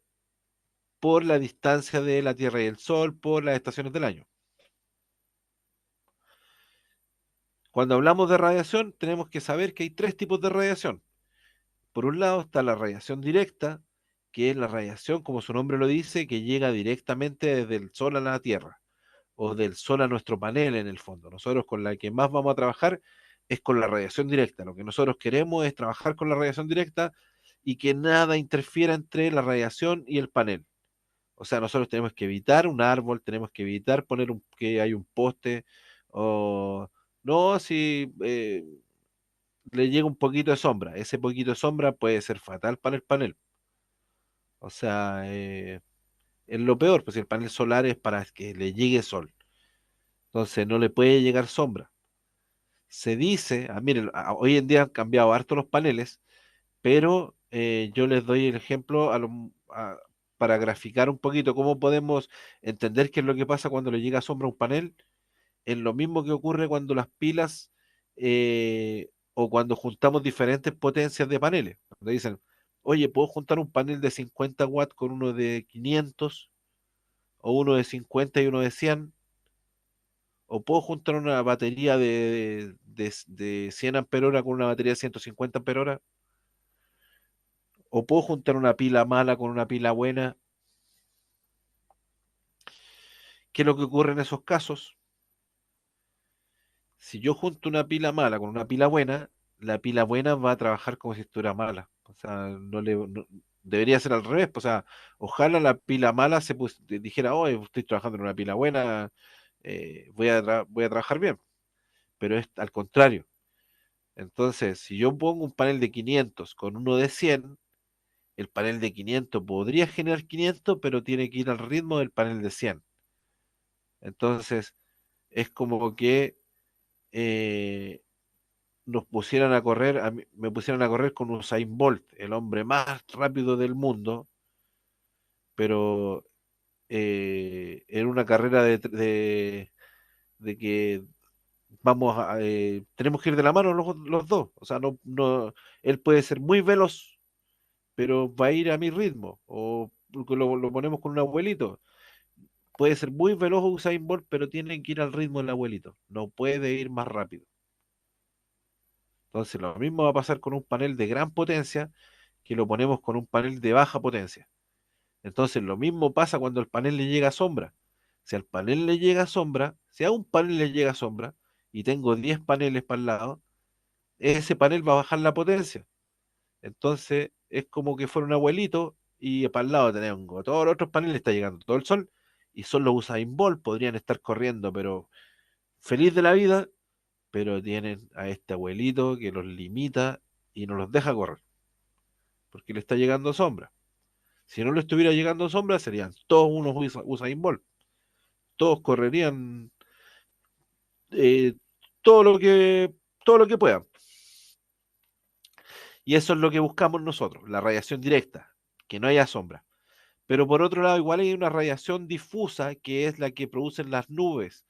por la distancia de la Tierra y el Sol, por las estaciones del año. Cuando hablamos de radiación, tenemos que saber que hay tres tipos de radiación. Por un lado está la radiación directa, que es la radiación, como su nombre lo dice, que llega directamente desde el Sol a la Tierra, o del Sol a nuestro panel en el fondo. Nosotros con la que más vamos a trabajar es con la radiación directa. Lo que nosotros queremos es trabajar con la radiación directa y que nada interfiera entre la radiación y el panel. O sea, nosotros tenemos que evitar un árbol, tenemos que evitar que hay un poste, o no, si le llega un poquito de sombra. Ese poquito de sombra puede ser fatal para el panel. O sea, es lo peor, pues si el panel solar es para que le llegue sol. Entonces no le puede llegar sombra. Se dice, miren, hoy en día han cambiado harto los paneles, pero yo les doy el ejemplo para graficar un poquito cómo podemos entender qué es lo que pasa cuando le llega sombra a un panel. Es lo mismo que ocurre cuando las pilas o cuando juntamos diferentes potencias de paneles. Cuando dicen, oye, ¿puedo juntar un panel de 50 watts con uno de 500? ¿O uno de 50 y uno de 100? ¿O puedo juntar una batería de 100 ampere hora con una batería de 150 ampere hora? ¿O puedo juntar una pila mala con una pila buena? ¿Qué es lo que ocurre en esos casos? Si yo junto una pila mala con una pila buena, la pila buena va a trabajar como si estuviera mala. O sea, debería ser al revés. O sea, ojalá la pila mala dijera, oh, estoy trabajando en una pila buena, voy a trabajar bien. Pero es al contrario. Entonces, si yo pongo un panel de 500 con uno de 100, el panel de 500 podría generar 500, pero tiene que ir al ritmo del panel de 100. Entonces, es como que eh, nos pusieran a correr, me pusieran a correr con Usain Bolt, el hombre más rápido del mundo, pero en una carrera de que tenemos que ir de la mano los dos. O sea, él puede ser muy veloz, pero va a ir a mi ritmo. O lo ponemos con un abuelito. Puede ser muy veloz Usain Bolt, pero tiene que ir al ritmo del abuelito. No puede ir más rápido. Entonces, lo mismo va a pasar con un panel de gran potencia que lo ponemos con un panel de baja potencia. Entonces, lo mismo pasa cuando el panel le llega sombra. Si al panel le llega sombra, si a un panel le llega sombra y tengo 10 paneles para el lado, ese panel va a bajar la potencia. Entonces, es como que fuera un abuelito y para el lado tenemos todos los otros paneles, está llegando todo el sol y son los Usain Bolt, podrían estar corriendo, pero feliz de la vida, pero tienen a este abuelito que los limita y no los deja correr, porque le está llegando sombra. Si no le estuviera llegando sombra, serían todos unos Usain Bolt. Todos correrían eh, todo lo que, todo lo que puedan. Y eso es lo que buscamos nosotros, la radiación directa, que no haya sombra. Pero por otro lado, igual hay una radiación difusa que es la que producen las nubes.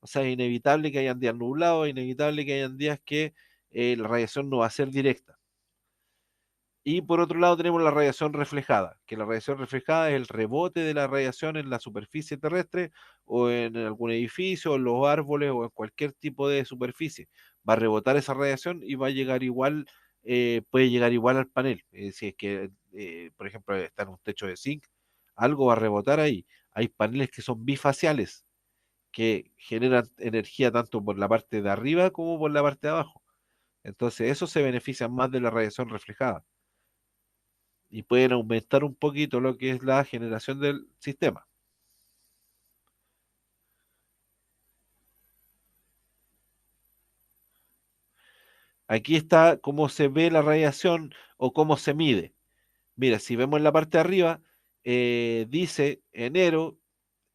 O sea, es inevitable que hayan días nublados, es inevitable que hayan días que la radiación no va a ser directa. Y por otro lado tenemos la radiación reflejada, que la radiación reflejada es el rebote de la radiación en la superficie terrestre o en algún edificio, en los árboles o en cualquier tipo de superficie. Va a rebotar esa radiación y va a llegar igual, puede llegar igual al panel. Si es que, por ejemplo, está en un techo de zinc, algo va a rebotar ahí. Hay paneles que son bifaciales, que generan energía tanto por la parte de arriba como por la parte de abajo. Entonces, eso se beneficia más de la radiación reflejada y pueden aumentar un poquito lo que es la generación del sistema. Aquí está cómo se ve la radiación o cómo se mide. Mira, si vemos en la parte de arriba, dice enero,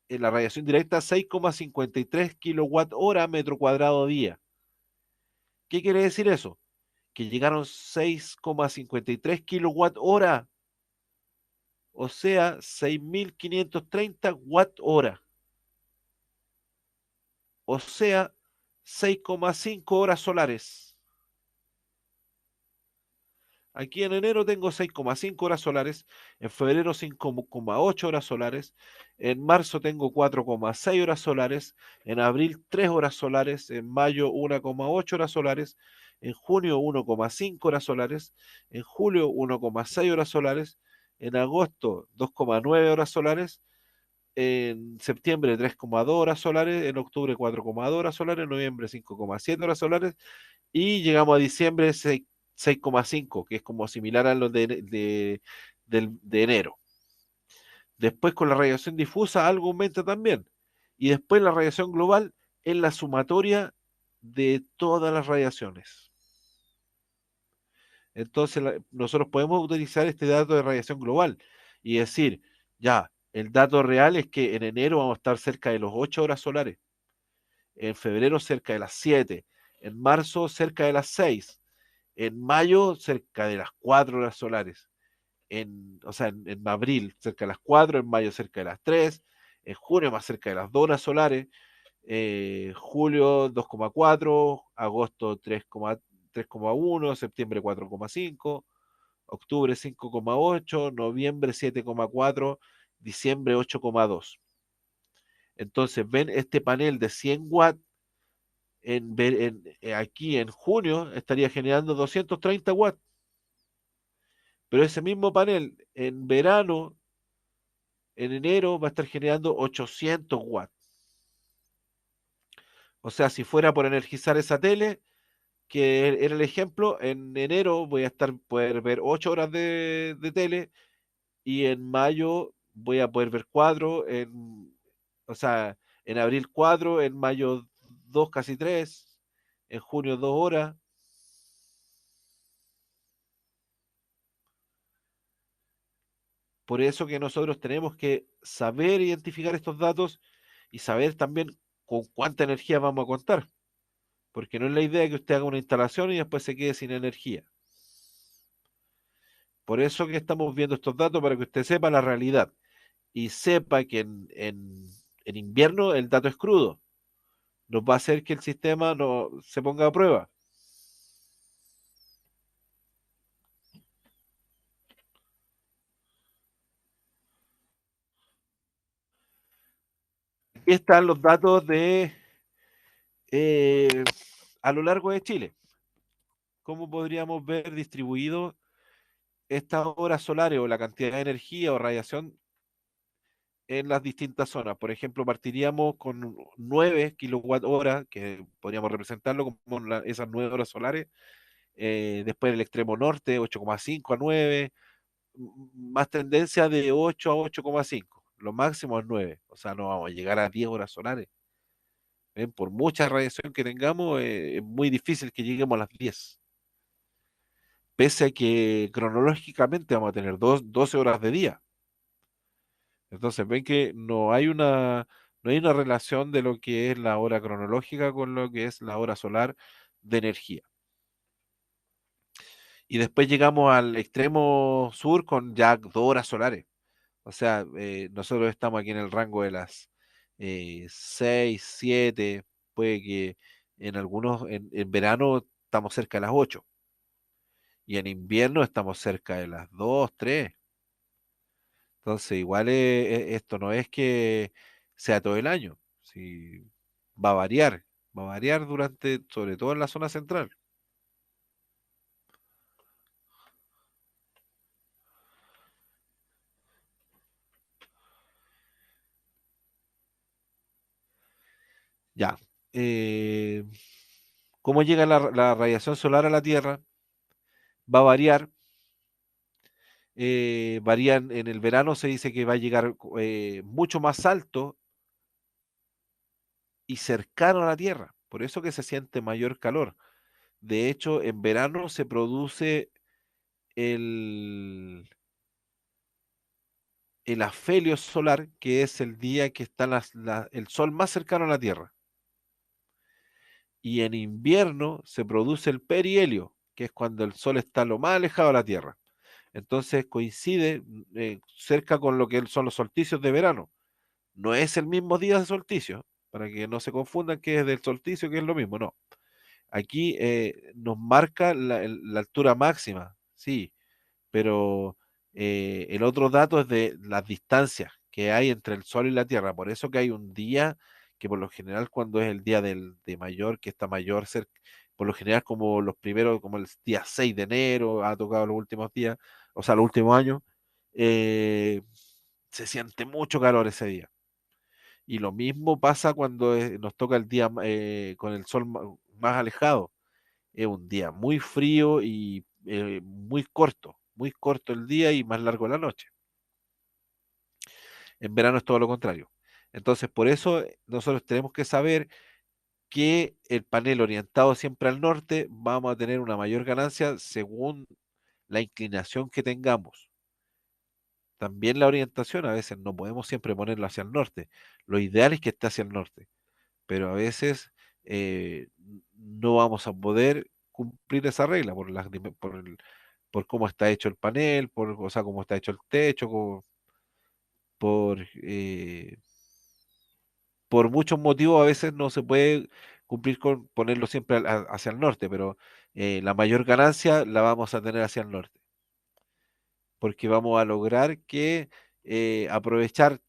en la radiación directa 6,53 kilowatt hora metro cuadrado día. ¿Qué quiere decir eso? Que llegaron 6,53 kilowatt hora, o sea, 6.530 watt hora, o sea, 6,5 horas solares. Aquí en enero tengo 6,5 horas solares, en febrero 5,8 horas solares, en marzo tengo 4,6 horas solares, en abril 3 horas solares, en mayo 1,8 horas solares, en junio 1,5 horas solares, en julio 1,6 horas solares, en agosto 2,9 horas solares, en septiembre 3,2 horas solares, en octubre 4,2 horas solares, en noviembre 5,7 horas solares y llegamos a diciembre 6,5, que es como similar a los de enero. Después con la radiación difusa algo aumenta también. Y después la radiación global es la sumatoria de todas las radiaciones. Entonces nosotros podemos utilizar este dato de radiación global y decir, ya, el dato real es que en enero vamos a estar cerca de los 8 horas solares, en febrero cerca de las 7, en marzo cerca de las 6, en mayo cerca de las 4 horas solares, o sea, en abril cerca de las 4, en mayo cerca de las 3, en junio más cerca de las 2 horas solares, julio 2,4, agosto 3,1, septiembre 4,5, octubre 5,8, noviembre 7,4, diciembre 8,2. Entonces, ven este panel de 100 watts aquí en junio estaría generando 230 watts, pero ese mismo panel en verano, en enero, va a estar generando 800 watts. O sea, si fuera por energizar esa tele, que era el ejemplo, en enero voy a poder ver 8 horas de tele y en mayo voy a poder ver 4, o sea, en abril 4, en mayo 2, casi 3, en junio 2 horas. Por eso que nosotros tenemos que saber identificar estos datos y saber también con cuánta energía vamos a contar. Porque no es la idea que usted haga una instalación y después se quede sin energía. Por eso que estamos viendo estos datos para que usted sepa la realidad y sepa que en invierno el dato es crudo. Nos va a hacer que el sistema no se ponga a prueba. Aquí están los datos eh, a lo largo de Chile. ¿Cómo podríamos ver distribuido estas horas solares o la cantidad de energía o radiación en las distintas zonas? Por ejemplo, partiríamos con 9 kilowatt hora, que podríamos representarlo como esas 9 horas solares. Después el extremo norte, 8,5 a 9, más tendencia de 8 a 8,5. lo máximo es 9, o sea, no vamos a llegar a 10 horas solares. ¿Ven? Por mucha radiación que tengamos, es muy difícil que lleguemos a las 10, pese a que cronológicamente vamos a tener 12 horas de día. Entonces ven que no hay una relación de lo que es la hora cronológica con lo que es la hora solar de energía. Y después llegamos al extremo sur con ya 2 horas solares. O sea, nosotros estamos aquí en el rango de las 6, 7, puede que en verano estamos cerca de las 8 y en invierno estamos cerca de las 2, 3. Entonces, igual esto no es que sea todo el año, sí, va a variar, va a variar sobre todo en la zona central. Ya. eh, ¿Cómo llega la radiación solar a la Tierra? Va a variar. Varían en el verano, se dice que va a llegar mucho más alto y cercano a la Tierra. Por eso que se siente mayor calor. De hecho, en verano se produce el, el afelio solar, que es el día que está el sol más cercano a la Tierra. Y en invierno se produce el perihelio, que es cuando el sol está lo más alejado de la Tierra. Entonces coincide cerca con lo que son los solsticios de verano. No es el mismo día de solsticio, para que no se confundan que es del solsticio, que es lo mismo, no. Aquí nos marca la altura máxima, sí, pero el otro dato es de las distancias que hay entre el Sol y la Tierra. Por eso que hay un día que por lo general cuando es el día de mayor, que está mayor, por lo general como los primeros, como el día 6 de enero, ha tocado los últimos días, o sea, los últimos años, eh, se siente mucho calor ese día. Y lo mismo pasa cuando nos toca el día con el sol más alejado. Es un día muy frío y muy corto el día y más largo la noche. En verano es todo lo contrario. Entonces, por eso nosotros tenemos que saber que el panel orientado siempre al norte vamos a tener una mayor ganancia según la inclinación que tengamos. También la orientación, a veces no podemos siempre ponerlo hacia el norte. Lo ideal es que esté hacia el norte, pero a veces no vamos a poder cumplir esa regla por cómo está hecho el panel, o sea, cómo está hecho el techo, por, eh, por muchos motivos a veces no se puede cumplir con ponerlo siempre hacia el norte, pero la mayor ganancia la vamos a tener hacia el norte, porque vamos a lograr que aprovechar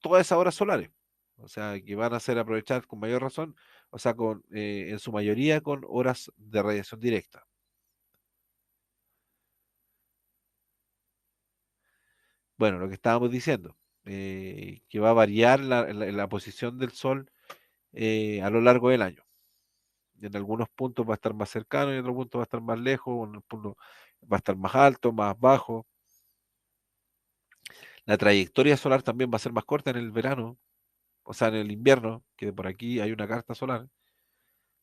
todas esas horas solares. O sea, que van a ser aprovechadas con mayor razón, o sea, en su mayoría con horas de radiación directa. Bueno, lo que estábamos diciendo, que va a variar la posición del Sol a lo largo del año. En algunos puntos va a estar más cercano, en otros puntos va a estar más lejos, en otros puntos va a estar más alto, más bajo. La trayectoria solar también va a ser más corta en el verano, o sea, en el invierno, que por aquí hay una carta solar.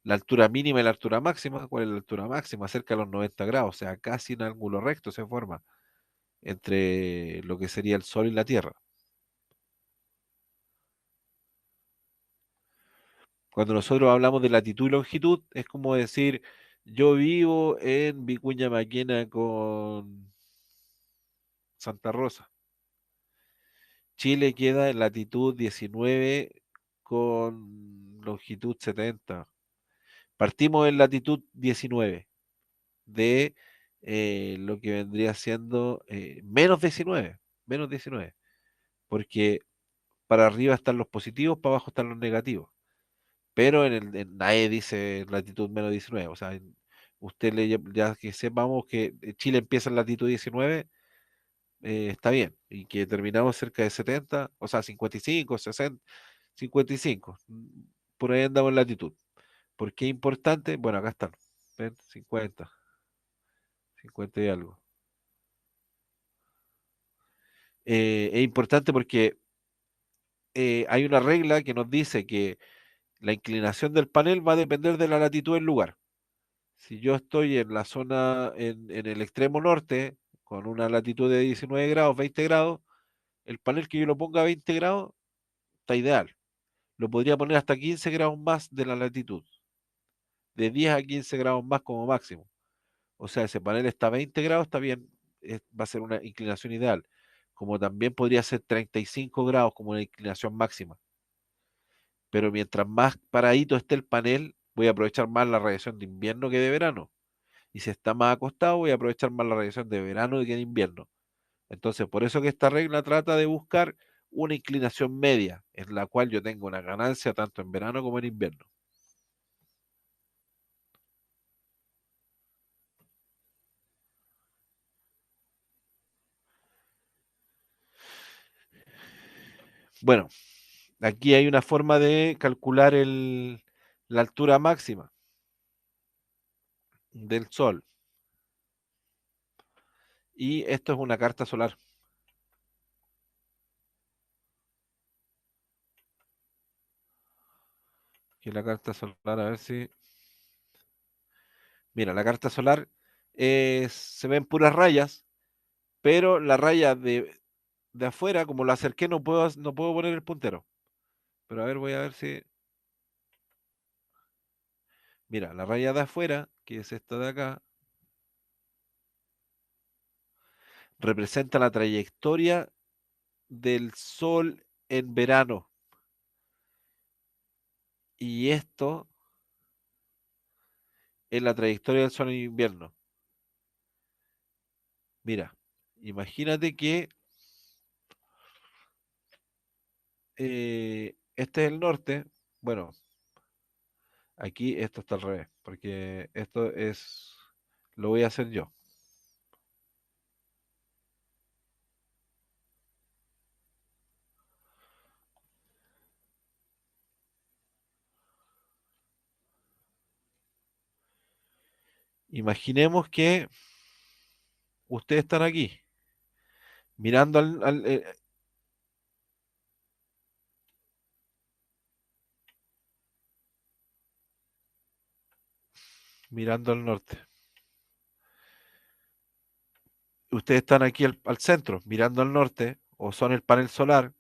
La altura mínima y la altura máxima, ¿cuál es la altura máxima? Cerca de los 90 grados, o sea, casi un ángulo recto se forma entre lo que sería el Sol y la Tierra. Cuando nosotros hablamos de latitud y longitud, es como decir, yo vivo en Vicuña Maquena con Santa Rosa. Chile queda en latitud 19 con longitud 70. Partimos en latitud 19 de lo que vendría siendo menos 19, porque para arriba están los positivos, para abajo están los negativos, pero nadie dice latitud menos 19, o sea, usted ya que sepamos que Chile empieza en latitud 19, está bien, y que terminamos cerca de 70, o sea, 55, 60, 55, por ahí andamos en latitud. ¿Por qué importante? Bueno, acá están, ¿ven? 50 y algo. Es importante porque hay una regla que nos dice que la inclinación del panel va a depender de la latitud del lugar. Si yo estoy en la zona, en el extremo norte, con una latitud de 19 grados, 20 grados, el panel que yo lo ponga a 20 grados está ideal. Lo podría poner hasta 15 grados más de la latitud, de 10 a 15 grados más como máximo. O sea, ese panel está a 20 grados, está bien, va a ser una inclinación ideal. Como también podría ser 35 grados como una inclinación máxima. Pero mientras más paradito esté el panel, voy a aprovechar más la radiación de invierno que de verano. Y si está más acostado, voy a aprovechar más la radiación de verano que de invierno. Entonces, por eso que esta regla trata de buscar una inclinación media, en la cual yo tengo una ganancia tanto en verano como en invierno. Bueno, aquí hay una forma de calcular la altura máxima del Sol. Y esto es una carta solar. Y la carta solar, a ver si... Mira, la carta solar se ven puras rayas, pero la raya de afuera, como la acerqué, no puedo poner el puntero. Pero a ver, voy a ver si... Mira, la raya de afuera, que es esta de acá, representa la trayectoria del Sol en verano. Y esto es la trayectoria del Sol en invierno. Mira, imagínate que este es el norte. Bueno, aquí esto está al revés, porque esto lo voy a hacer yo. Imaginemos que ustedes están aquí, mirando mirando al norte. Ustedes están aquí al centro, mirando al norte, o son el panel solar.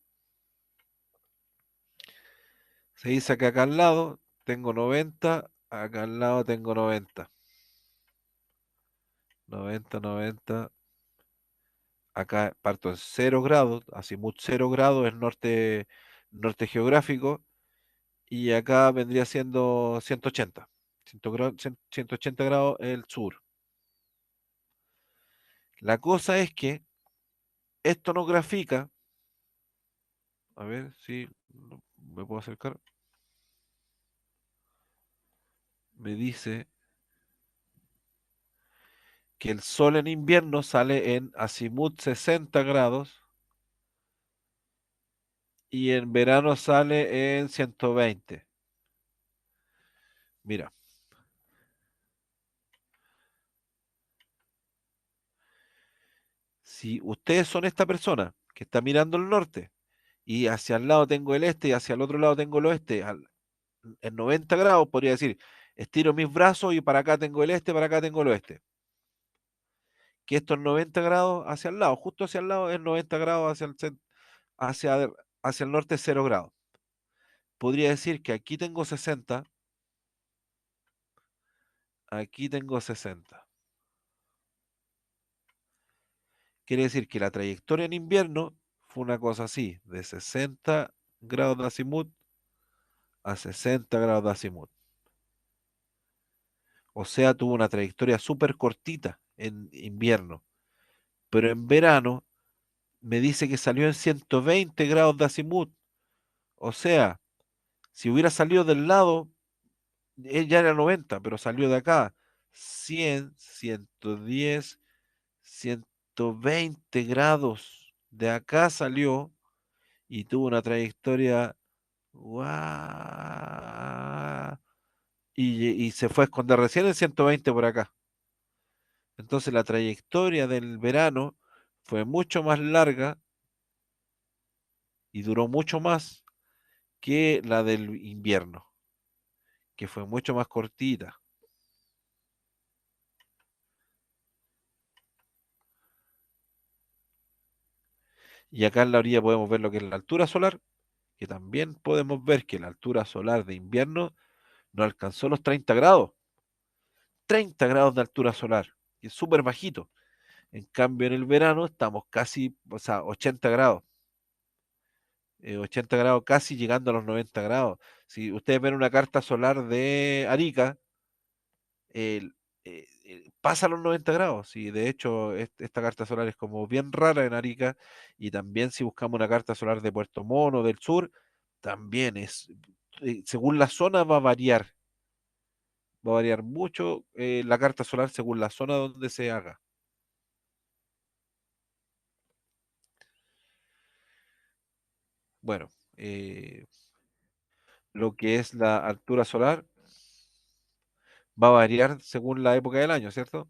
Se dice que acá al lado tengo 90, acá al lado tengo 90. 90, 90. Acá parto en 0 grados, azimut 0 grados es norte geográfico, y acá vendría siendo 180. 180 grados el sur. La cosa es que esto nos grafica, a ver si me puedo acercar, me dice que el sol en invierno sale en azimut 60 grados y en verano sale en 120. Mira, si ustedes son esta persona que está mirando el norte y hacia el lado tengo el este y hacia el otro lado tengo el oeste, en 90 grados podría decir, estiro mis brazos y para acá tengo el este, para acá tengo el oeste. Que estos 90 grados hacia el lado, justo hacia el lado es 90 grados hacia, hacia el norte 0 grados. Podría decir que aquí tengo 60, aquí tengo 60. Quiere decir que la trayectoria en invierno fue una cosa así, de 60 grados de azimut a 60 grados de azimut. O sea, tuvo una trayectoria súper cortita en invierno, pero en verano me dice que salió en 120 grados de azimut. O sea, si hubiera salido del lado, él ya era 90, pero salió de acá 100, 110, 120 grados. De acá salió y tuvo una trayectoria ¡guau! Y se fue a esconder recién en 120 por acá. Entonces la trayectoria del verano fue mucho más larga y duró mucho más que la del invierno, que fue mucho más cortita. Y acá en la orilla podemos ver lo que es la altura solar, que también podemos ver que la altura solar de invierno no alcanzó los 30 grados. 30 grados de altura solar, y es súper bajito. En cambio, en el verano estamos casi, o sea, 80 grados. 80 grados casi llegando a los 90 grados. Si ustedes ven una carta solar de Arica, el- pasa los 90 grados. Y de hecho, esta carta solar es como bien rara en Arica. Y también si buscamos una carta solar de Puerto Mono, del sur, también es, según la zona va a variar. Va a variar mucho la carta solar según la zona donde se haga. Bueno, lo que es la altura solar va a variar según la época del año, ¿cierto?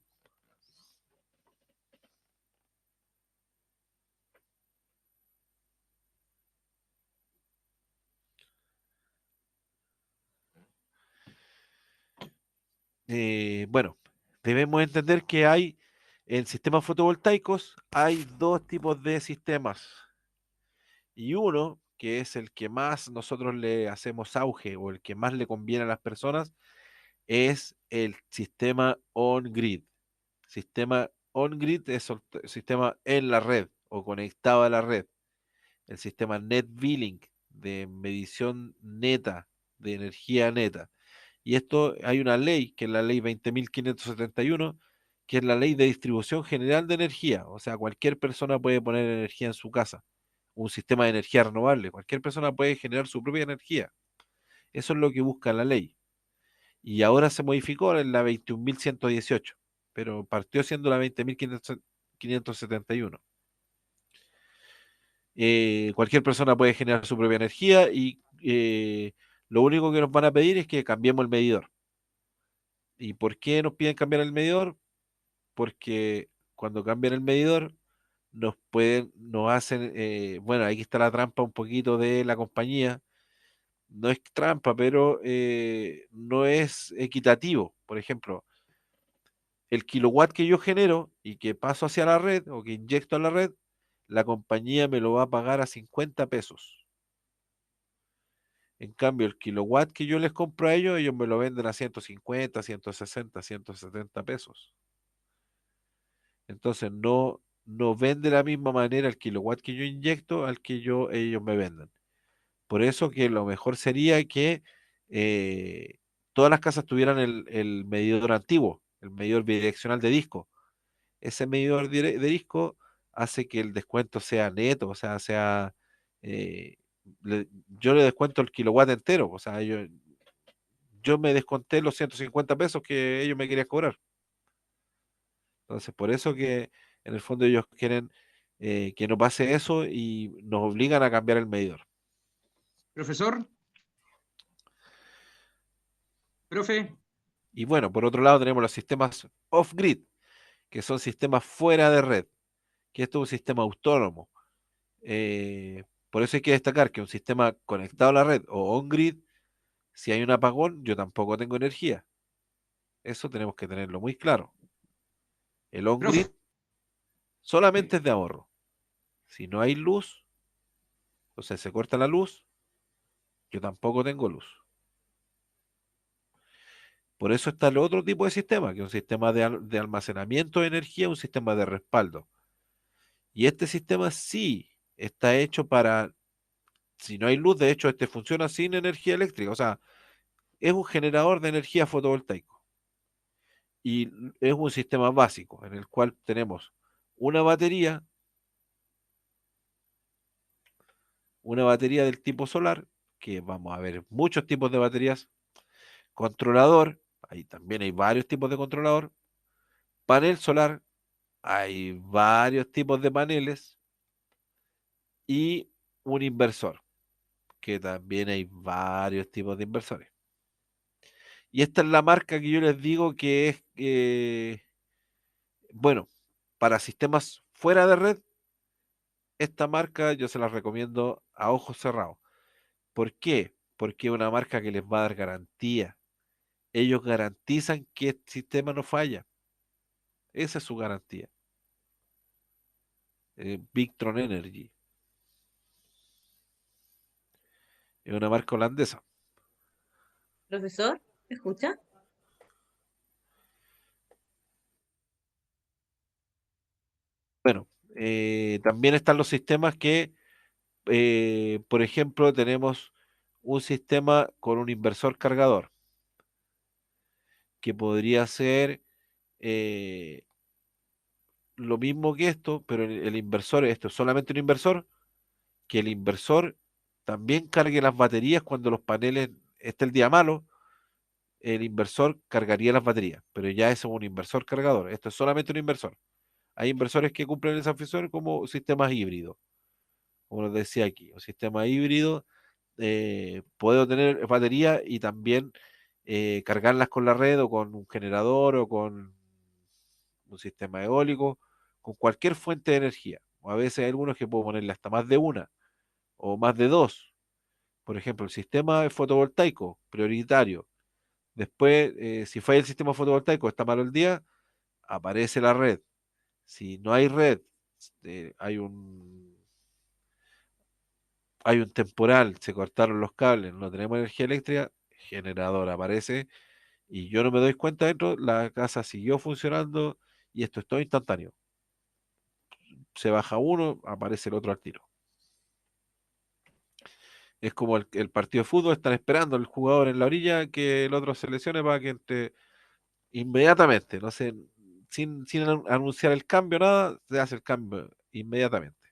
Bueno, debemos entender que hay en sistemas fotovoltaicos hay dos tipos de sistemas y uno que es el que más nosotros le hacemos auge o el que más le conviene a las personas es el sistema on-grid. Sistema on-grid es el sistema en la red o conectado a la red. El sistema net billing de medición neta, de energía neta. Y esto hay una ley, que es la ley 20.571, que es la ley de distribución general de energía. O sea, cualquier persona puede poner energía en su casa, un sistema de energía renovable. Cualquier persona puede generar su propia energía. Eso es lo que busca la ley. Y ahora se modificó en la 21.118, pero partió siendo la 20.571. Cualquier persona puede generar su propia energía y lo único que nos van a pedir es que cambiemos el medidor. ¿Y por qué nos piden cambiar el medidor? Porque cuando cambian el medidor nos hacen, bueno, aquí está la trampa un poquito de la compañía. No es trampa, pero no es equitativo. Por ejemplo, el kilowatt que yo genero y que paso hacia la red o que inyecto a la red, la compañía me lo va a pagar a 50 pesos. En cambio, el kilowatt que yo les compro a ellos me lo venden a 150, 160, 170 pesos. Entonces no vende de la misma manera el kilowatt que yo inyecto al que ellos me venden. Por eso que lo mejor sería que todas las casas tuvieran el medidor antiguo, el medidor bidireccional de disco. Ese medidor de disco hace que el descuento sea neto, o sea, eh, yo le descuento el kilowatt entero, o sea, yo me desconté los 150 pesos que ellos me querían cobrar. Entonces, por eso que en el fondo ellos quieren que no pase eso y nos obligan a cambiar el medidor. Profesor, profe, Y bueno, por otro lado tenemos los sistemas off-grid, que son sistemas fuera de red, que esto es un sistema autónomo. Por eso hay que destacar que un sistema conectado a la red o on-grid, si hay un apagón, yo tampoco tengo energía. Eso tenemos que tenerlo muy claro. El on-grid profe, solamente es de ahorro. Si no hay luz, o sea, se corta la luz, yo tampoco tengo luz. Por eso está el otro tipo de sistema, que es un sistema de almacenamiento de energía, un sistema de respaldo. Y este sistema sí está hecho para, si no hay luz, de hecho, este funciona sin energía eléctrica. O sea, es un generador de energía fotovoltaico. Y es un sistema básico en el cual tenemos una batería, una batería del tipo solar, que vamos a ver muchos tipos de baterías, controlador, ahí también hay varios tipos de controlador, panel solar, hay varios tipos de paneles y un inversor, que también hay varios tipos de inversores. Y esta es la marca que yo les digo que es, bueno, para sistemas fuera de red, esta marca yo se la recomiendo a ojos cerrados. ¿Por qué? Porque es una marca que les va a dar garantía. Ellos garantizan que el sistema no falla. Esa es su garantía. Victron Energy. Es una marca holandesa. Profesor, ¿me escucha? Bueno, también están los sistemas que, por ejemplo, tenemos un sistema con un inversor cargador, que podría ser eh, lo mismo que esto, pero el inversor, esto es solamente un inversor, que el inversor también cargue las baterías cuando los paneles esté el día malo, el inversor cargaría las baterías, pero ya es un inversor cargador, esto es solamente un inversor. Hay inversores que cumplen esa función como sistemas híbridos, como les decía aquí, un sistema híbrido, puedo tener batería y también cargarlas con la red o con un generador o con un sistema eólico, con cualquier fuente de energía. O a veces hay algunos que puedo ponerle hasta más de una o más de dos. Por ejemplo, el sistema fotovoltaico prioritario. Después, si falla el sistema fotovoltaico, está malo el día, aparece la red. Si no hay red, hay un temporal, se cortaron los cables, no tenemos energía eléctrica, generador aparece y yo no me doy cuenta dentro, la casa siguió funcionando y esto es todo instantáneo. Se baja uno, aparece el otro al tiro. Es como el partido de fútbol, están esperando el jugador en la orilla que el otro se lesione para que entre inmediatamente, no sé, sin anunciar el cambio, nada, se hace el cambio inmediatamente.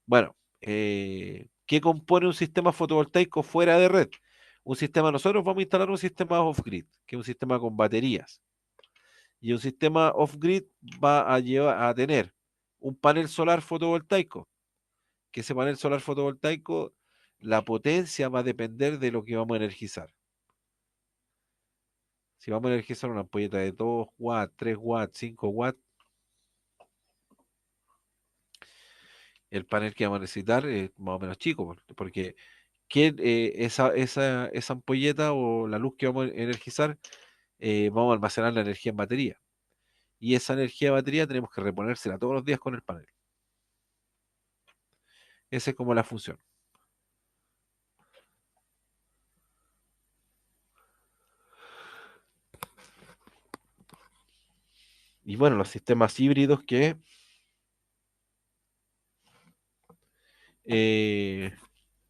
Bueno, ¿qué compone un sistema fotovoltaico fuera de red? Un sistema, nosotros vamos a instalar un sistema off-grid, que es un sistema con baterías. Y un sistema off-grid va a tener un panel solar fotovoltaico, que ese panel solar fotovoltaico, la potencia va a depender de lo que vamos a energizar. Si vamos a energizar una ampolleta de 2 watts, 3 watts, 5 watts, el panel que vamos a necesitar es más o menos chico, porque esa ampolleta o la luz que vamos a energizar, vamos a almacenar la energía en batería. Y esa energía de batería tenemos que reponérsela todos los días con el panel. Esa es como la función. Y bueno, los sistemas híbridos que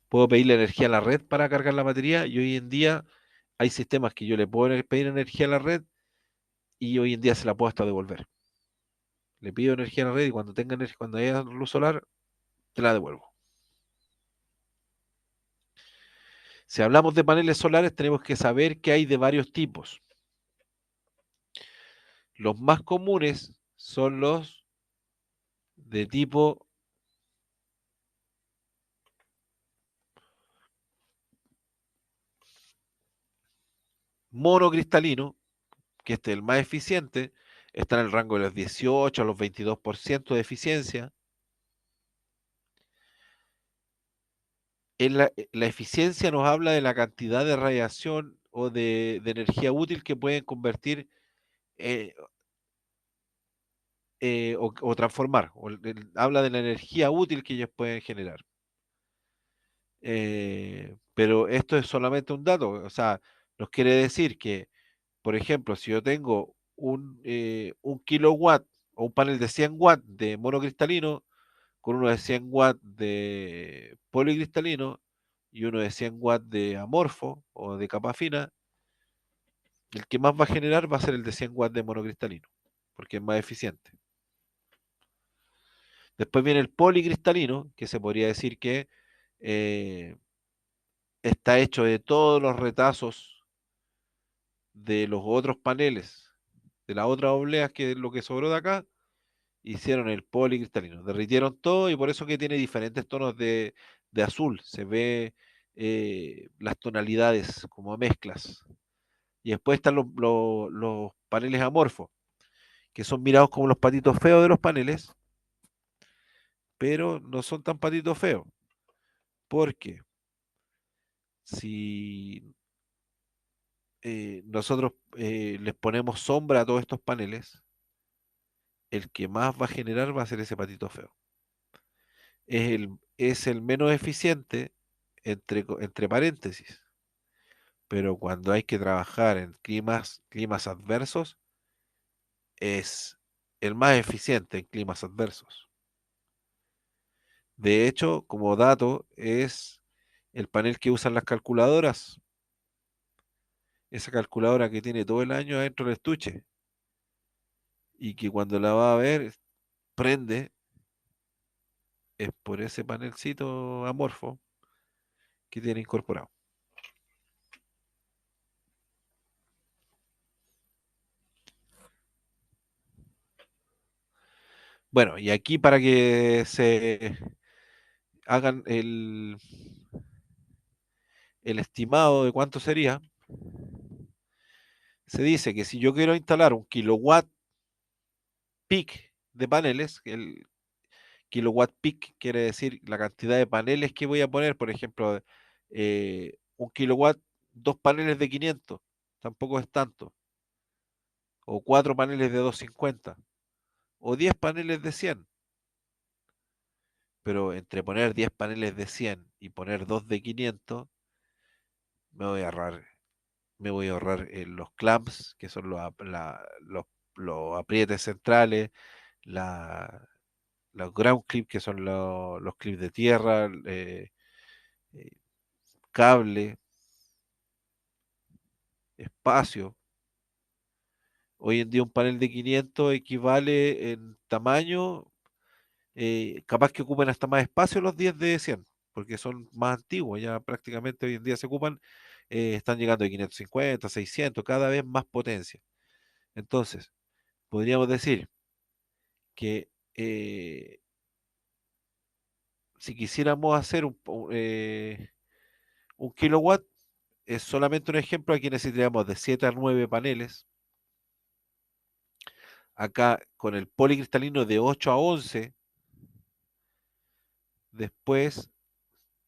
puedo pedirle energía a la red para cargar la batería y hoy en día hay sistemas que yo le puedo pedir energía a la red y hoy en día se la puedo hasta devolver. Le pido energía a la red y cuando tenga energía, cuando haya luz solar, te la devuelvo. Si hablamos de paneles solares, tenemos que saber que hay de varios tipos. Los más comunes son los de tipo monocristalino, que este es el más eficiente, está en el rango de los 18 a los 22% de eficiencia. La eficiencia nos habla de la cantidad de radiación o de energía útil que pueden convertir eh, o transformar. Habla de la energía útil que ellos pueden generar. Pero esto es solamente un dato. O sea, nos quiere decir que, por ejemplo, si yo tengo un kilowatt o un panel de 100 watts de monocristalino con uno de 100 watts de policristalino y uno de 100 watts de amorfo o de capa fina, el que más va a generar va a ser el de 100 watts de monocristalino, porque es más eficiente. Después viene el policristalino, que se podría decir que eh, está hecho de todos los retazos de los otros paneles, de las otras obleas, que es lo que sobró de acá, hicieron el policristalino, derritieron todo y por eso que tiene diferentes tonos de azul, se ve las tonalidades como mezclas. Y después están los paneles amorfos, que son mirados como los patitos feos de los paneles, pero no son tan patitos feos, porque si nosotros les ponemos sombra a todos estos paneles, el que más va a generar va a ser ese patito feo. Es el menos eficiente, entre paréntesis, pero cuando hay que trabajar en climas adversos, es el más eficiente en climas adversos. De hecho, como dato, es el panel que usan las calculadoras, esa calculadora que tiene todo el año adentro del estuche y que cuando la va a ver prende, es por ese panelcito amorfo que tiene incorporado. Bueno, y aquí para que se hagan el estimado de cuánto sería, se dice que si yo quiero instalar un kilowatt peak de paneles, el kilowatt peak quiere decir la cantidad de paneles que voy a poner, por ejemplo, un kilowatt, dos paneles de 500, tampoco es tanto, o cuatro paneles de 250, o 10 paneles de 100, pero entre poner 10 paneles de 100 y poner dos de 500, me voy a ahorrar, los clamps, que son los aprietes centrales, la, los ground clips, que son los clips de tierra, eh, cable, espacio. Hoy en día un panel de 500 equivale en tamaño, capaz que ocupen hasta más espacio los 10 de 100, porque son más antiguos, ya prácticamente hoy en día se ocupan, están llegando de 550, 600, cada vez más potencia. Entonces, podríamos decir que si quisiéramos hacer un kilowatt, es solamente un ejemplo, aquí necesitaríamos de 7 a 9 paneles. Acá con el policristalino de 8 a 11. Después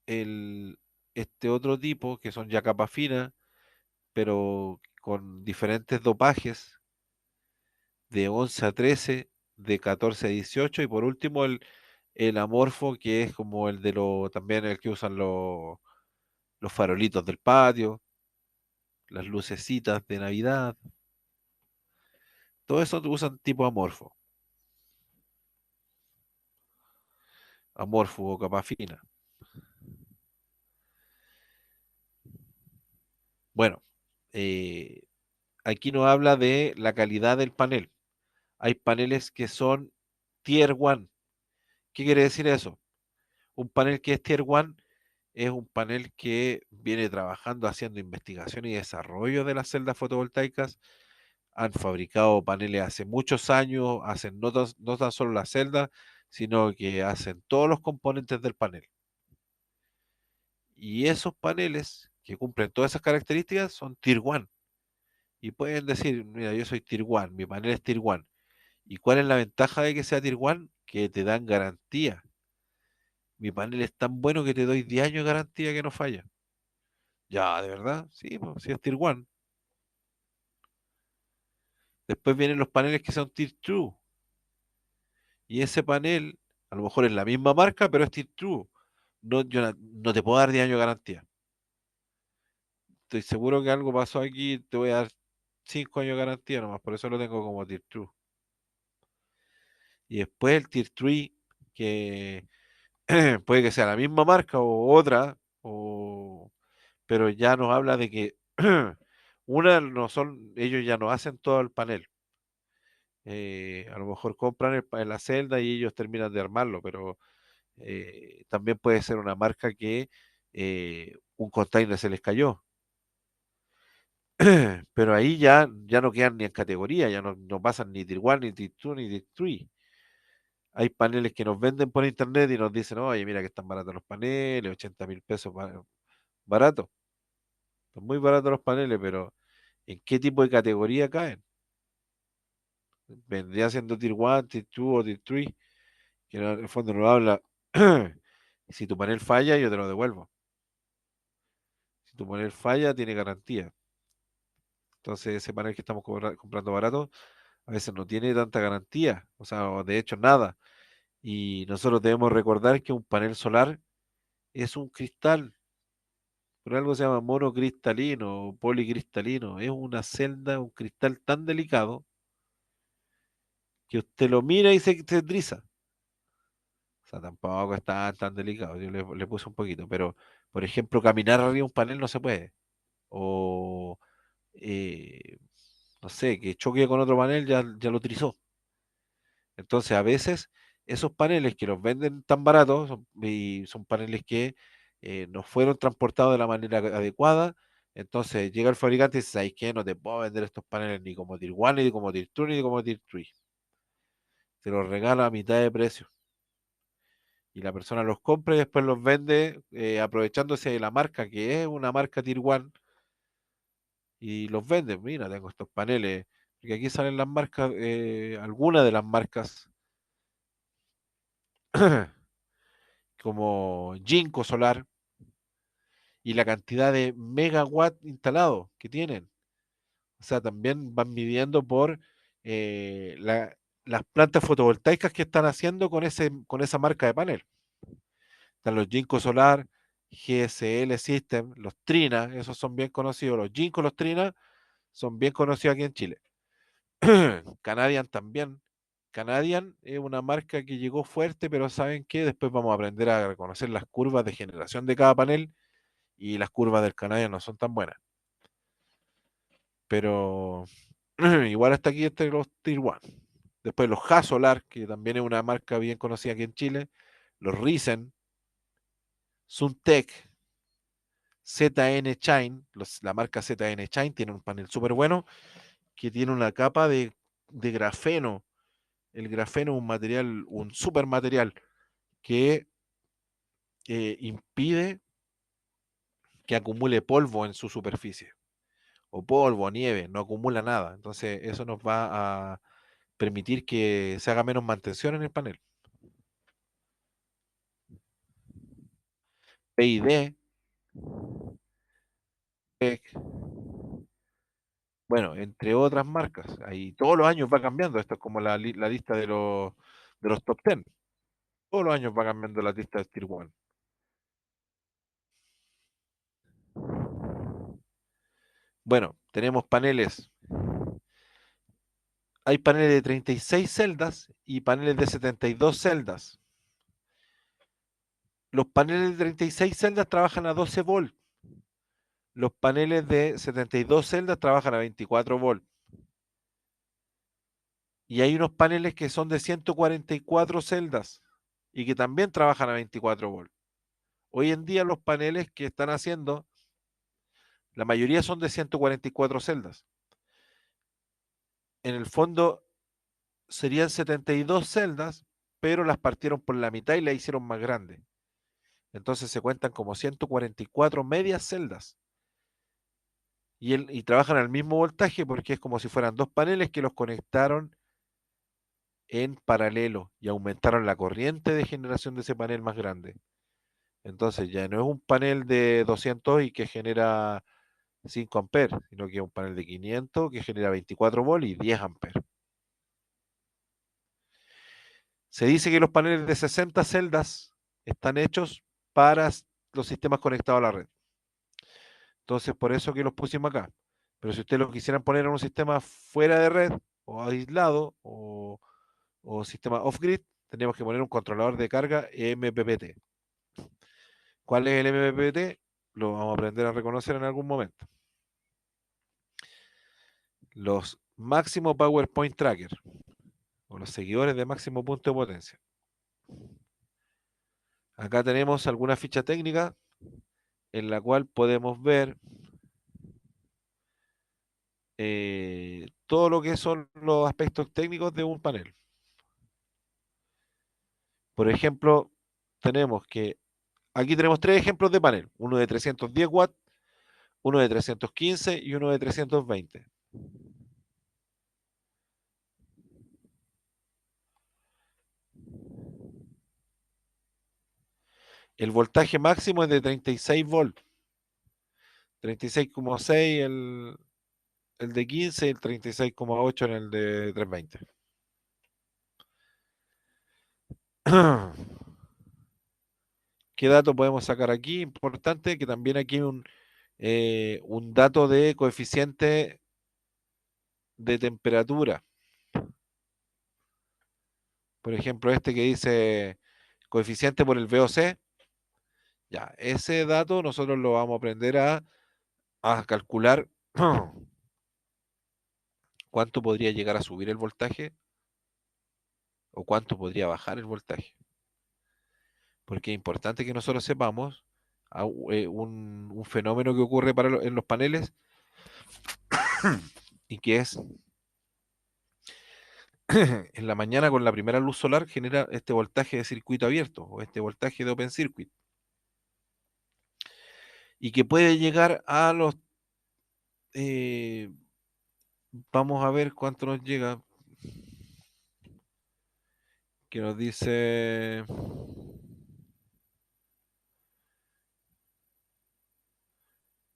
este otro tipo, que son ya capas finas, pero con diferentes dopajes, de 11 a 13, de 14 a 18, y por último el amorfo, que es como también el que usan los farolitos del patio, las lucecitas de Navidad, todo eso usan tipo amorfo o capa fina. Bueno, eh, aquí nos habla de la calidad del panel. Hay paneles que son Tier 1. ¿Qué quiere decir eso? Un panel que es Tier 1 es un panel que viene trabajando haciendo investigación y desarrollo de las celdas fotovoltaicas. Han fabricado paneles hace muchos años, hacen no tan solo la celda, sino que hacen todos los componentes del panel. Y esos paneles que cumplen todas esas características son Tier 1. Y pueden decir, mira, yo soy Tier 1, mi panel es Tier 1. ¿Y cuál es la ventaja de que sea Tier 1? Que te dan garantía. Mi panel es tan bueno que te doy 10 años de garantía que no falla. Ya, ¿de verdad? Sí, pues, sí es Tier 1. Después vienen los paneles que son Tier 2. Y ese panel, a lo mejor es la misma marca, pero es Tier 2. No, yo no te puedo dar 10 años de garantía. Estoy seguro que algo pasó aquí, te voy a dar 5 años de garantía nomás, por eso lo tengo como Tier 2. Y después el Tier 3, que puede que sea la misma marca o otra, pero ya nos habla de que una no son, ellos ya no hacen todo el panel. A lo mejor compran la celda y ellos terminan de armarlo, pero también puede ser una marca que un container se les cayó. Pero ahí ya no quedan ni en categoría, ya no pasan ni Tier 1, ni Tier 2, ni Tier 3. Hay paneles que nos venden por internet y nos dicen, oye, mira que están baratos los paneles, 80.000 pesos barato. Son muy baratos los paneles, pero ¿en qué tipo de categoría caen? Vendría siendo Tier 1, Tier 2 o Tier 3. que en el fondo nos habla, si tu panel falla, yo te lo devuelvo. Si tu panel falla, tiene garantía. Entonces ese panel que estamos comprando barato, a veces no tiene tanta garantía, o sea, o de hecho nada. Y nosotros debemos recordar que un panel solar es un cristal, por algo se llama monocristalino o policristalino, es una celda, un cristal tan delicado que usted lo mira y se triza. O sea, tampoco es tan delicado, yo le puse un poquito, pero por ejemplo, caminar arriba de un panel no se puede. O, eh, no sé, que choque con otro panel ya lo trizó. Entonces, a veces esos paneles que los venden tan baratos y son paneles que no fueron transportados de la manera adecuada, entonces llega el fabricante y dice, ¿sabes qué? No te puedo vender estos paneles ni como Tier 1, ni como Tier 2, ni como Tier 3. Te los regala a mitad de precio. Y la persona los compra y después los vende aprovechándose de la marca, que es una marca Tier 1, y los vende. Mira, tengo estos paneles. Porque aquí salen las marcas, algunas de las marcas como Jinko Solar y la cantidad de megawatt instalados que tienen. O sea, también van midiendo por las plantas fotovoltaicas que están haciendo con esa marca de panel. Están los Jinko Solar, GSL System, los Trina, esos son bien conocidos. Los Jinko, los Trina, son bien conocidos aquí en Chile. Canadian también. Canadian es una marca que llegó fuerte, pero ¿saben qué? Después vamos a aprender a reconocer las curvas de generación de cada panel y las curvas del Canadian no son tan buenas. Pero igual hasta aquí entre los Tier 1. Después los Hasolar, que también es una marca bien conocida aquí en Chile. Los Risen, Suntec, ZN Shine, la marca ZN Shine tiene un panel súper bueno que tiene una capa de grafeno. El grafeno es un material, un super material que impide que acumule polvo en su superficie. O polvo, o nieve, no acumula nada. Entonces eso nos va a permitir que se haga menos mantención en el panel. PID, PEC, bueno, entre otras marcas. Ahí todos los años va cambiando. Esto es como la lista de los top 10. Todos los años va cambiando la lista de Tier 1. Bueno, tenemos paneles. Hay paneles de 36 celdas y paneles de 72 celdas. Los paneles de 36 celdas trabajan a 12 volts. Los paneles de 72 celdas trabajan a 24 volts. Y hay unos paneles que son de 144 celdas y que también trabajan a 24 volts. Hoy en día los paneles que están haciendo, la mayoría son de 144 celdas. En el fondo serían 72 celdas, pero las partieron por la mitad y las hicieron más grandes. Entonces se cuentan como 144 medias celdas. Y trabajan al mismo voltaje porque es como si fueran dos paneles que los conectaron en paralelo y aumentaron la corriente de generación de ese panel más grande. Entonces ya no es un panel de 200 y que genera 5 amperes, sino que es un panel de 500 que genera 24 volts y 10 amperes. Se dice que los paneles de 60 celdas están hechos para los sistemas conectados a la red. Entonces, por eso que los pusimos acá. Pero si ustedes lo quisieran poner en un sistema fuera de red o aislado o sistema off-grid, tendríamos que poner un controlador de carga MPPT. ¿Cuál es el MPPT? Lo vamos a aprender a reconocer en algún momento. Los máximo Power Point Tracker o los seguidores de máximo punto de potencia. Acá tenemos alguna ficha técnica en la cual podemos ver todo lo que son los aspectos técnicos de un panel. Por ejemplo, aquí tenemos tres ejemplos de panel, uno de 310 watts, uno de 315 y uno de 320. El voltaje máximo es de 36 volts. 36,6 el de 15 y el 36,8 en el de 320. ¿Qué dato podemos sacar aquí? Importante que también aquí hay un dato de coeficiente de temperatura. Por ejemplo, este que dice coeficiente por el VOC. Ya, ese dato nosotros lo vamos a aprender a calcular cuánto podría llegar a subir el voltaje o cuánto podría bajar el voltaje. Porque es importante que nosotros sepamos un fenómeno que ocurre en los paneles y que es en la mañana con la primera luz solar genera este voltaje de circuito abierto o este voltaje de open circuit y que puede llegar a los eh, vamos a ver cuánto nos llega que nos dice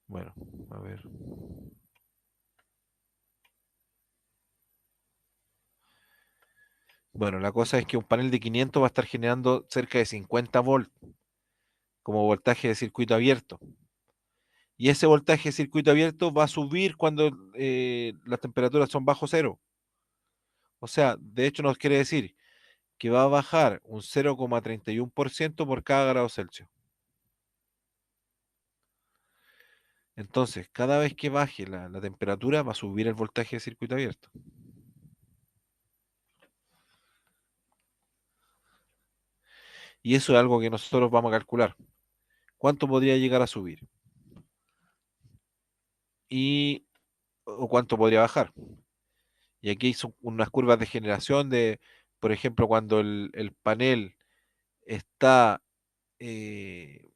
bueno, a ver. Bueno, la cosa es que un panel de 500 va a estar generando cerca de 50 volts como voltaje de circuito abierto. Y ese voltaje de circuito abierto va a subir cuando las temperaturas son bajo cero. O sea, de hecho nos quiere decir que va a bajar un 0,31% por cada grado Celsius. Entonces, cada vez que baje la temperatura va a subir el voltaje de circuito abierto. Y eso es algo que nosotros vamos a calcular. ¿Cuánto podría llegar a subir? Y o cuánto podría bajar. Y aquí son unas curvas de generación de, por ejemplo, cuando el panel está, eh,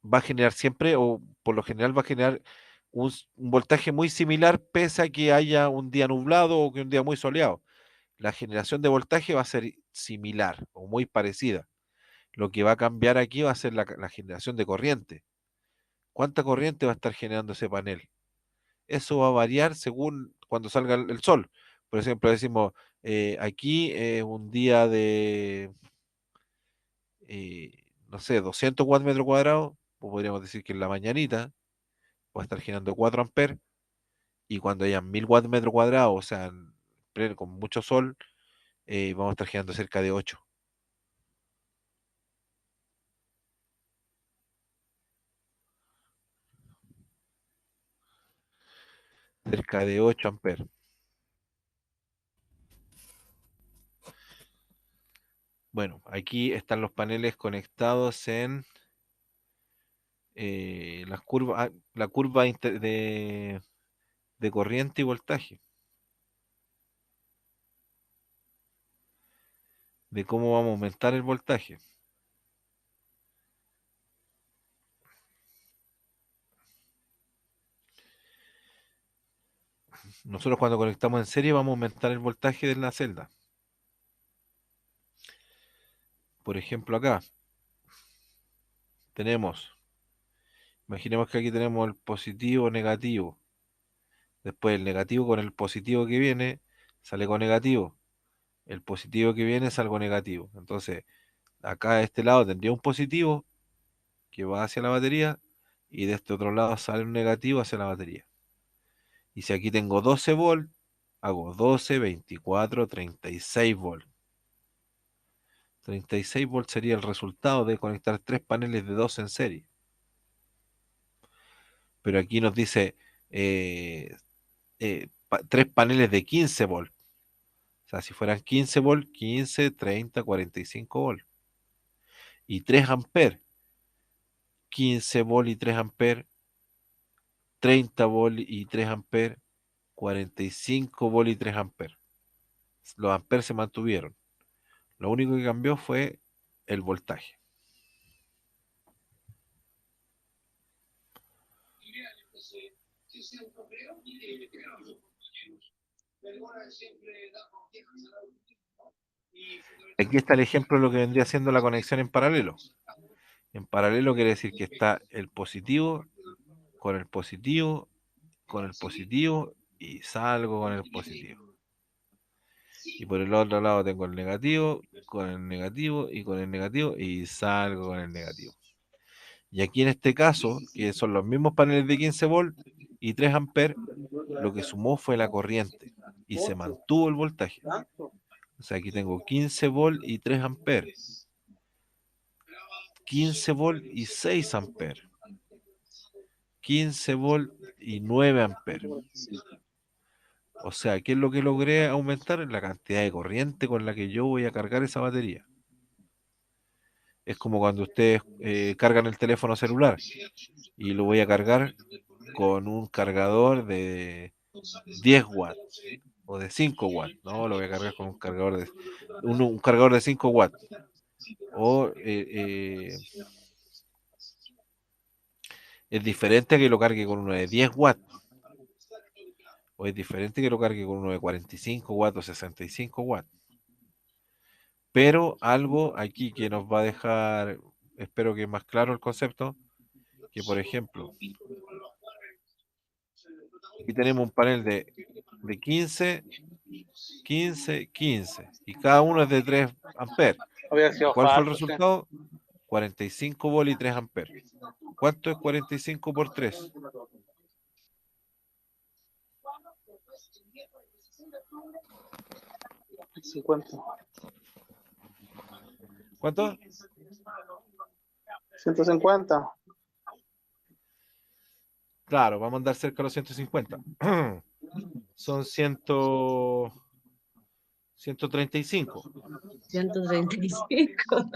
va a generar siempre, o por lo general va a generar un voltaje muy similar, pese a que haya un día nublado o que un día muy soleado. La generación de voltaje va a ser similar o muy parecida. Lo que va a cambiar aquí va a ser la generación de corriente. ¿Cuánta corriente va a estar generando ese panel? Eso va a variar según cuando salga el sol. Por ejemplo, decimos, aquí un día de, no sé, 200 watts metro cuadrado, pues podríamos decir que en la mañanita va a estar generando 4 amperes, y cuando haya 1000 watts metro cuadrado, o sea, con mucho sol, vamos a estar generando cerca de 8. Cerca de 8 amperes. Bueno, aquí están los paneles conectados en las curvas, la curva de corriente y voltaje, de cómo vamos a aumentar el voltaje. Nosotros cuando conectamos en serie vamos a aumentar el voltaje de la celda. Por ejemplo, acá tenemos, imaginemos que aquí tenemos el positivo, negativo. Después el negativo con el positivo que viene sale con negativo. El positivo que viene sale con negativo. Entonces, acá de este lado tendría un positivo que va hacia la batería y de este otro lado sale un negativo hacia la batería. Y si aquí tengo 12 volts, hago 12, 24, 36 volts. 36 volts sería el resultado de conectar tres paneles de 12 en serie. Pero aquí nos dice tres paneles de 15 volts. O sea, si fueran 15 volts, 15, 30, 45 volts. Y 3 amperes. 15 volts y 3 amperes. 30 volts y 3 amperes. 45 volts y 3 amperes. Los amperes se mantuvieron. Lo único que cambió fue el voltaje. Aquí está el ejemplo de lo que vendría siendo la conexión en paralelo. En paralelo quiere decir que está el positivo con el positivo, con el positivo y salgo con el positivo. Y por el otro lado tengo el negativo con el negativo y con el negativo y salgo con el negativo. Y aquí en este caso, que son los mismos paneles de 15 volt y 3 amperes, lo que sumó fue la corriente y se mantuvo el voltaje. O sea, aquí tengo 15 volt y 3 amperes, 15 volt y 6 amperes, 15 volt y 9 amperes. O sea, ¿qué es lo que logré aumentar? La cantidad de corriente con la que yo voy a cargar esa batería. Es como cuando ustedes cargan el teléfono celular y lo voy a cargar con un cargador de 10 watts o de 5 watts. No, lo voy a cargar con un cargador de, un cargador de 5 watts. O es diferente a que lo cargue con uno de 10 watts. O es diferente que lo cargue con uno de 45 watts o 65 watts. Pero algo aquí que nos va a dejar, espero que más claro el concepto, que por ejemplo, aquí tenemos un panel de 15, 15, 15, y cada uno es de 3 amperes. Había sido ¿Cuál fue el falso, sí. resultado? 45 volt y 3 amperes. ¿Cuánto es 45 por 3? ¿Cuánto? 150. Claro, vamos a andar cerca de los 150. Son 135. 135.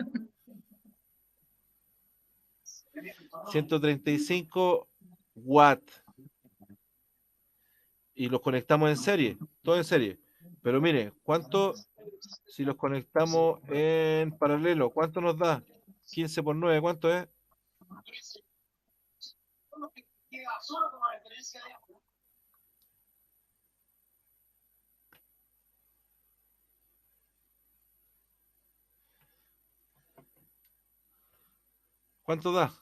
135 watts. Y los conectamos en serie, todo en serie. Pero mire, ¿cuánto si los conectamos en paralelo? ¿Cuánto nos da? 15 por 9, ¿cuánto es? ¿Cuánto da?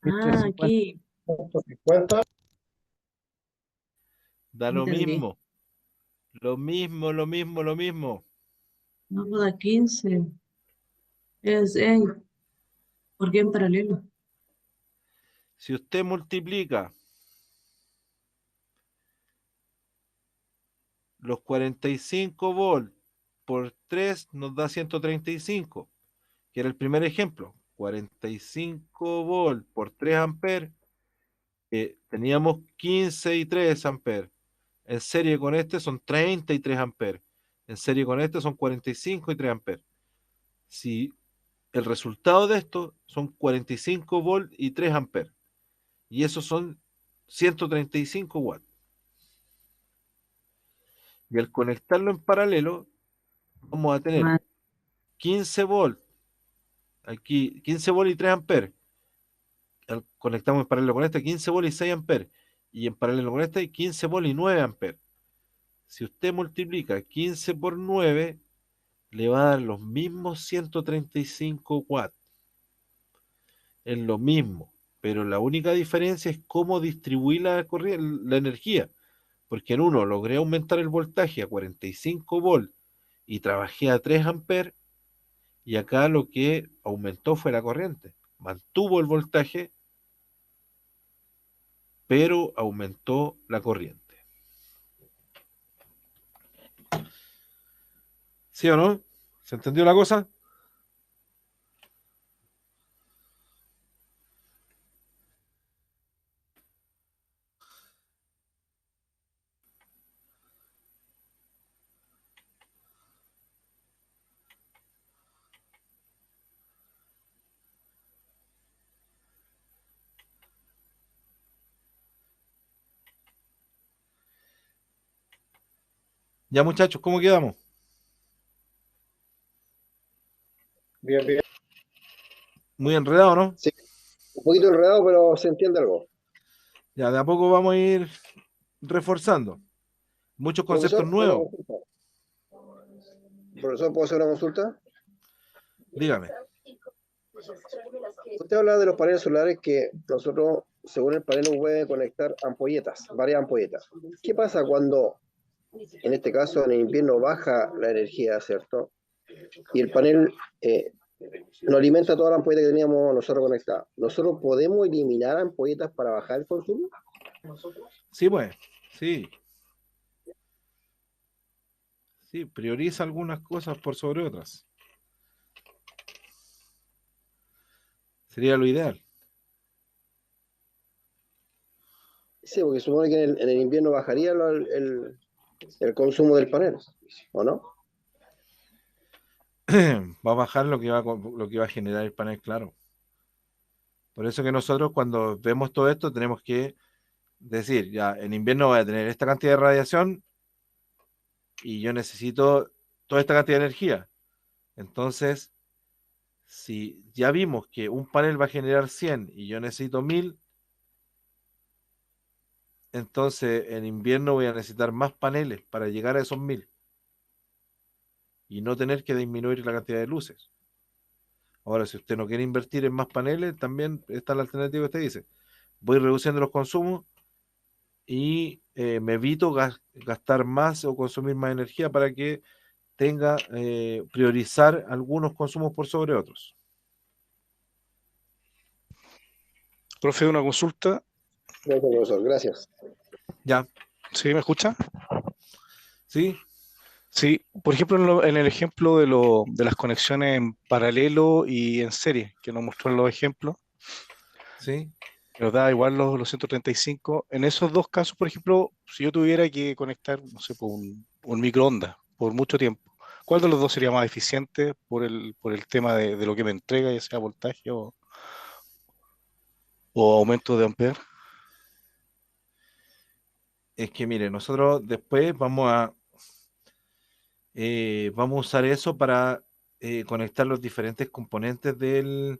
Ah, aquí. 150. Da lo Entendí. mismo. Lo mismo, lo mismo, lo mismo. No, pues da 15. Es, ¿por qué en paralelo? Si usted multiplica los 45 volts por 3 nos da 135, que era el primer ejemplo. 45 volts por 3 amperes, teníamos 15 y 3 amperes. En serie con este son 33 amperes. En serie con este son 45 y 3 amperes. Si el resultado de esto son 45 volts y 3 amperes. Y esos son 135 watts. Y al conectarlo en paralelo, vamos a tener Ah, 15 volts, aquí 15 volts y 3 amperes. Conectamos en paralelo con este 15 volts y 6 amperes. Y en paralelo con este 15 volts y 9 amperes. Si usted multiplica 15 por 9, le va a dar los mismos 135 watts. Es lo mismo, pero la única diferencia es cómo distribuir la corriente, la energía. Porque en uno logré aumentar el voltaje a 45 volts y trabajé a 3 amperes, y acá lo que aumentó fue la corriente. Mantuvo el voltaje, pero aumentó la corriente. ¿Sí o no? ¿Se entendió la cosa? Ya muchachos, ¿cómo quedamos? Bien, bien. Muy enredado, ¿no? Sí. Un poquito enredado, pero se entiende algo. Ya, de a poco vamos a ir reforzando. Muchos conceptos Profesor, una nuevos. consulta. Profesor, ¿puedo hacer una consulta? Dígame. Usted habla de los paneles solares que nosotros, según el panel, puede conectar ampolletas, varias ampolletas. ¿Qué pasa cuando, en este caso, en el invierno baja la energía, ¿cierto? Y el panel no alimenta toda la ampolleta que teníamos nosotros conectada. ¿Nosotros podemos eliminar ampolletas para bajar el consumo? Sí, pues, sí. Sí, prioriza algunas cosas por sobre otras. Sería lo ideal. Sí, porque supone que en el invierno bajaría el consumo del panel, ¿o no? Va a bajar lo que va a generar el panel, claro. Por eso que nosotros cuando vemos todo esto tenemos que decir, ya, en invierno voy a tener esta cantidad de radiación y yo necesito toda esta cantidad de energía. Entonces, si ya vimos que un panel va a generar 100 y yo necesito 1000, entonces en invierno voy a necesitar más paneles para llegar a esos 1000 y no tener que disminuir la cantidad de luces. Ahora, si usted no quiere invertir en más paneles, también está la alternativa que usted dice. Voy reduciendo los consumos y me evito gastar más o consumir más energía para que tenga priorizar algunos consumos por sobre otros. Profe, una consulta. Gracias, profesor, gracias. Ya, ¿Sí me escucha? ¿sí? Sí, por ejemplo, en el ejemplo de las conexiones en paralelo y en serie, que nos mostró en los ejemplos, ¿Sí? que nos da igual los 135. En esos dos casos, por ejemplo, si yo tuviera que conectar, no sé, por un microondas por mucho tiempo, ¿cuál de los dos sería más eficiente por el tema de lo que me entrega, ya sea voltaje o aumento de ampere? Es que mire, nosotros después vamos a usar eso para conectar los diferentes componentes del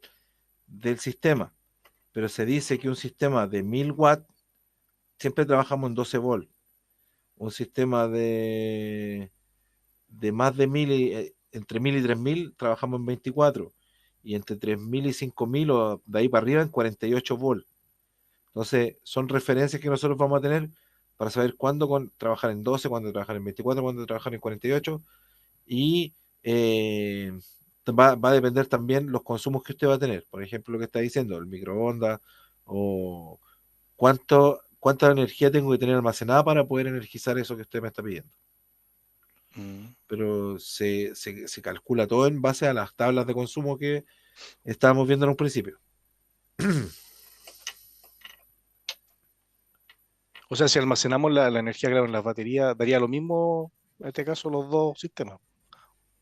sistema. Pero se dice que un sistema de 1000 watts siempre trabajamos en 12 volts. Un sistema de más de 1000, entre 1000 y 3000 trabajamos en 24. Y entre 3000 y 5000 o de ahí para arriba en 48 volts. Entonces, son referencias que nosotros vamos a tener para saber cuándo trabajar en 12, cuándo trabajar en 24, cuándo trabajar en 48. Y va a depender también los consumos que usted va a tener. Por ejemplo, lo que está diciendo, el microondas o cuánta energía tengo que tener almacenada para poder energizar eso que usted me está pidiendo. Mm. Pero se calcula todo en base a las tablas de consumo que estábamos viendo en un principio. O sea, si almacenamos la energía, claro, en las baterías, daría lo mismo, en este caso, los dos sistemas.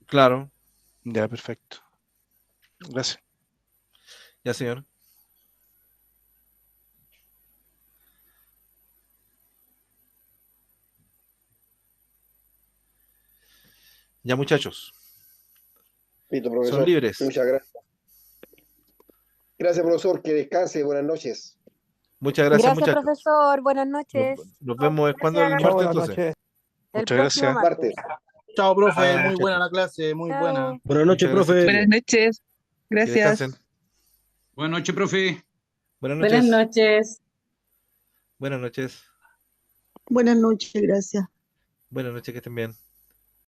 Claro, Ya, perfecto. Gracias. ya señor. Ya muchachos, Listo, son profesor. libres. Muchas gracias. Gracias, profesor. Que descanse. Buenas noches. Muchas gracias, Gracias, muchachos. profesor. Buenas noches. Nos vemos cuando el Chao, martes buenas entonces. noches. El Muchas próximo gracias. martes. Martes. Chao, profe. Vaya, Muy muchachos. buena la clase, muy buena. Chao. Buenas noches, Muchas gracias, profe. chiquillos. noches. Que Gracias. descansen. Buenas noches, profe. Buenas Buenas noches. noches. Buenas noches. Buenas noches, gracias. Buenas noches, que estén bien.